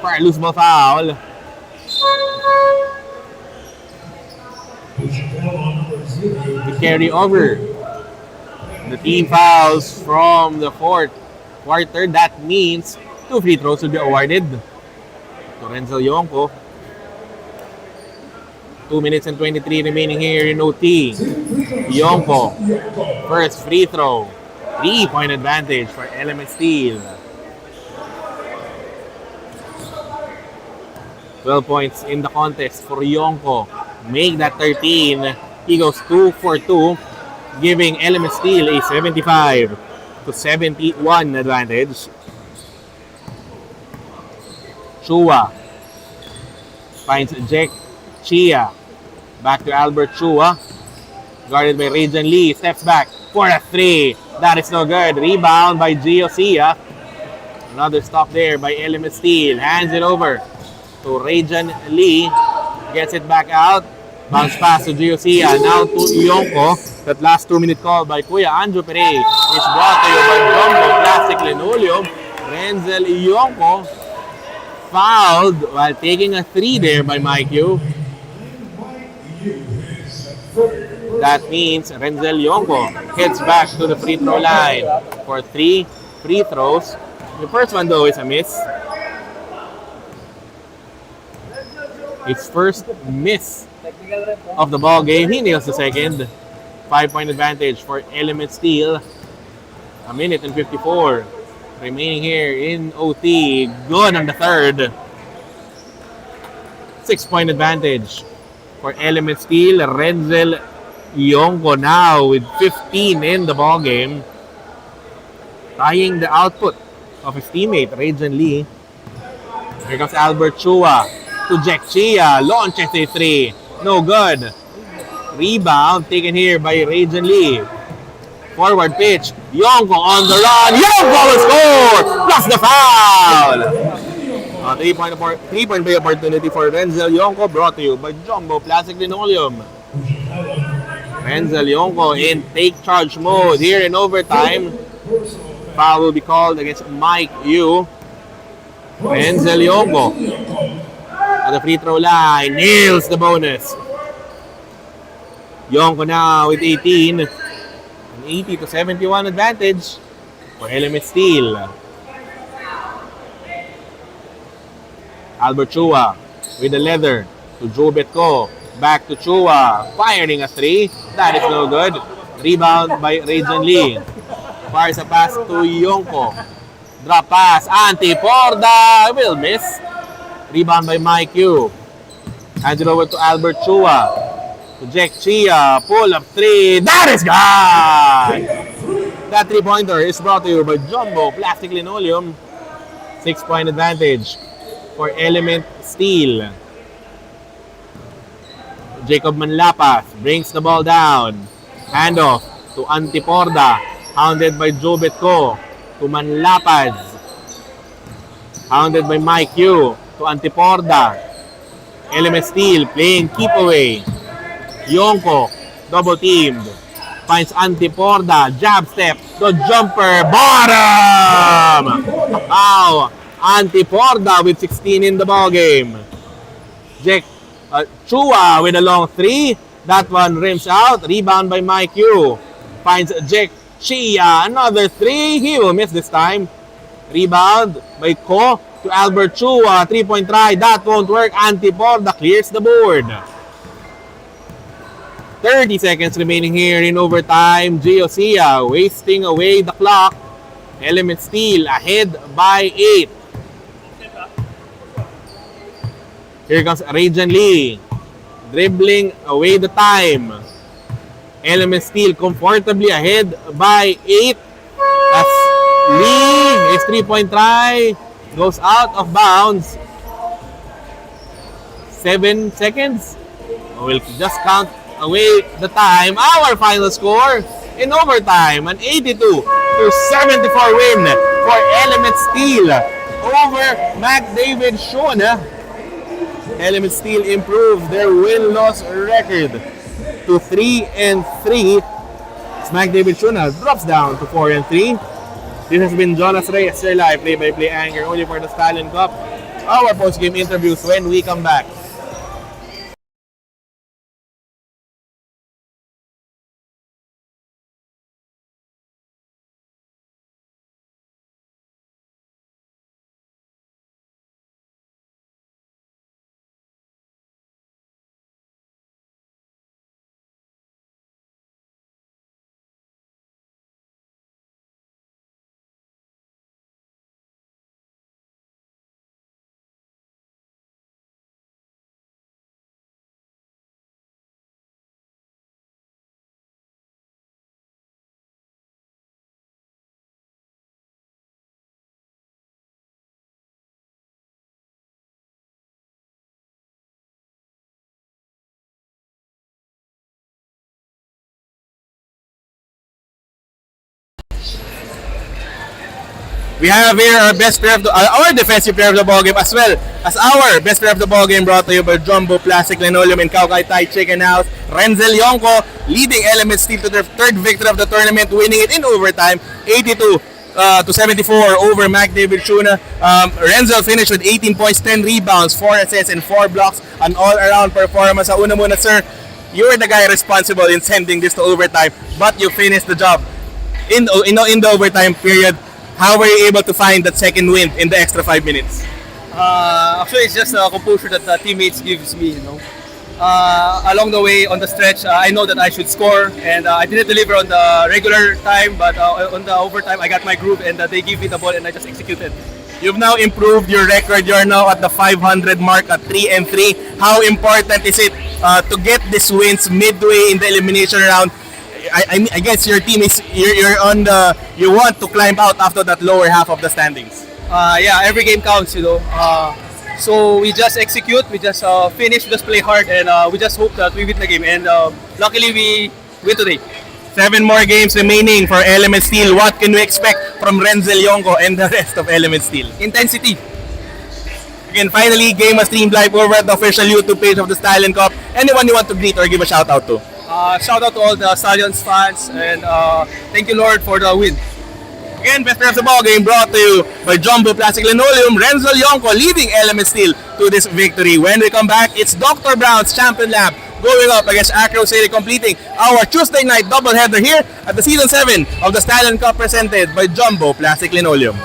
for a loose ball foul. We carry over. The team fouls from the fourth quarter. That means 2 free throws will be awarded to Renzel Yonko. 2 minutes and 23 remaining here in OT. Yonko, first free throw. 3-point advantage for Element Steel. 12 points in the contest for Yonko. Make that 13. He goes 2 for 2, giving Element Steel a 75-71 advantage. Chua finds Jack Chia. Back to Albert Chua. Guarded by Rajan Lee. Steps back for a 3. That is no good. Rebound by Gio Sia. Another stop there by Element Steel. Hands it over to Rajan Lee. Gets it back out. Bounce pass to Gio Sia. Now to Yonko. That last 2-minute call by Kuya Anjo Pere is brought to you by Jumbo Plastic Linoleum. Renzel Yonko fouled while taking a 3 there by Mike Yu. That means Renzel Yonko heads back to the free throw line for 3 free throws. The first one though is a miss. His first miss of the ball game. He nails the second. 5-point advantage for Element Steel. 1 minute and 54 remaining here in OT. Good on the third. 6-point advantage for Element Steel. Renzel Yonko now with 15 in the ball game, tying the output of his teammate Rajan Lee. Here comes Albert Chua to Jack Chia. Launches a 3. No good. Rebound taken here by Rajan Lee. Forward pitch. Yonko on the run. Yonko will score! Plus the foul! 3-point play opportunity for Renzel Yonko, brought to you by Jumbo Plastic Linoleum. Renzel Yonko in take charge mode here in overtime. Foul will be called against Mike Yu. Renzel Yonko at the free throw line nails the bonus. Yonko now with 18. An 80-71 advantage for Element Steel. Albert Chua with the leather to Jobetko. Back to Chua. Firing a 3. That is no good. Rebound by Rajan Lee. Fires a pass to Yonko. Drop pass. Antiporda will miss. Rebound by Mike Yu. Hands it over to Albert Chua. To Jack Chia. Pull up 3. That is gone! That 3-pointer is brought to you by Jumbo Plastic Linoleum. 6-point advantage for Element Steel. Jacob Manlapas brings the ball down. Handoff to Antiporda. Hounded by Jobetko. To Manlapas. Hounded by Mike Yu. To Antiporda. Element Steel playing keep away. Yonko double teamed. Finds Antiporda. Jab step. The jumper. Bottom! Wow! Antiporda with 16 in the ball game. Jack Chua with a long 3. That one rims out. Rebound by Mike Yu. Finds Jack Chia. Another 3. He will miss this time. Rebound by Ko to Albert Chua. 3-point try. That won't work. Antiporda clears the board. 30 seconds remaining here in overtime. Geosia wasting away the clock. Element Steel ahead by 8. Here comes Rajan Lee. Dribbling away the time. Element Steel comfortably ahead by 8. That's Lee. His 3-point try goes out of bounds. 7 seconds. We'll just count away the time. Our final score in overtime, an 82-74 win for Element Steel over McDavid Schöne. Element Steel improved their win-loss record to 3-3. McDavid Schöne drops down to 4-3. This has been Jonas Reyes, your live play-by-play anchor only for the Stallion Cup. Our post-game interviews when we come back. We have here our best player of our defensive player of the ballgame, as well as our best player of the ballgame, brought to you by Jumbo Plastic Linoleum and Kaukai Thai Chicken House. Renzel Yonko leading Element Steel to their third victory of the tournament, winning it in overtime, 82-74 over McDavid Schöne. Renzel finished with 18 points, 10 rebounds, 4 assists, and 4 blocks. An all-around performance. Sa una muna, sir, you were the guy responsible in sending this to overtime, but you finished the job in the overtime period. How were you able to find that second win in the extra 5 minutes? Actually, it's just a composure that the teammates gives me, along the way on the stretch, I know that I should score, and I didn't deliver on the regular time, but on the overtime, I got my groove, and they give me the ball, and I just executed. You've now improved your record. You're now at the 500 mark at 3-3. How important is it to get these wins midway in the elimination round? I guess your team is you're on the you want to climb out after that lower half of the standings. Yeah, every game counts, So we just execute, we just finish, we just play hard, and we just hope that we win the game. And luckily, we win today. 7 more games remaining for Element Steel. What can we expect from Renzel Yonko and the rest of Element Steel? Intensity. Again, finally, game was streamed live over at the official YouTube page of the Stallion Cup. Anyone you want to greet or give a shout out to? Shout out to all the Stallions fans, and thank you, Lord, for the win. Again, best player of the ball game brought to you by Jumbo Plastic Linoleum. Renzel Yonko leading Element Steel to this victory. When we come back, it's Dr. Brown's Champion Lab going up against Acro City, completing our Tuesday night doubleheader here at the Season 7 of the Stallion Cup presented by Jumbo Plastic Linoleum.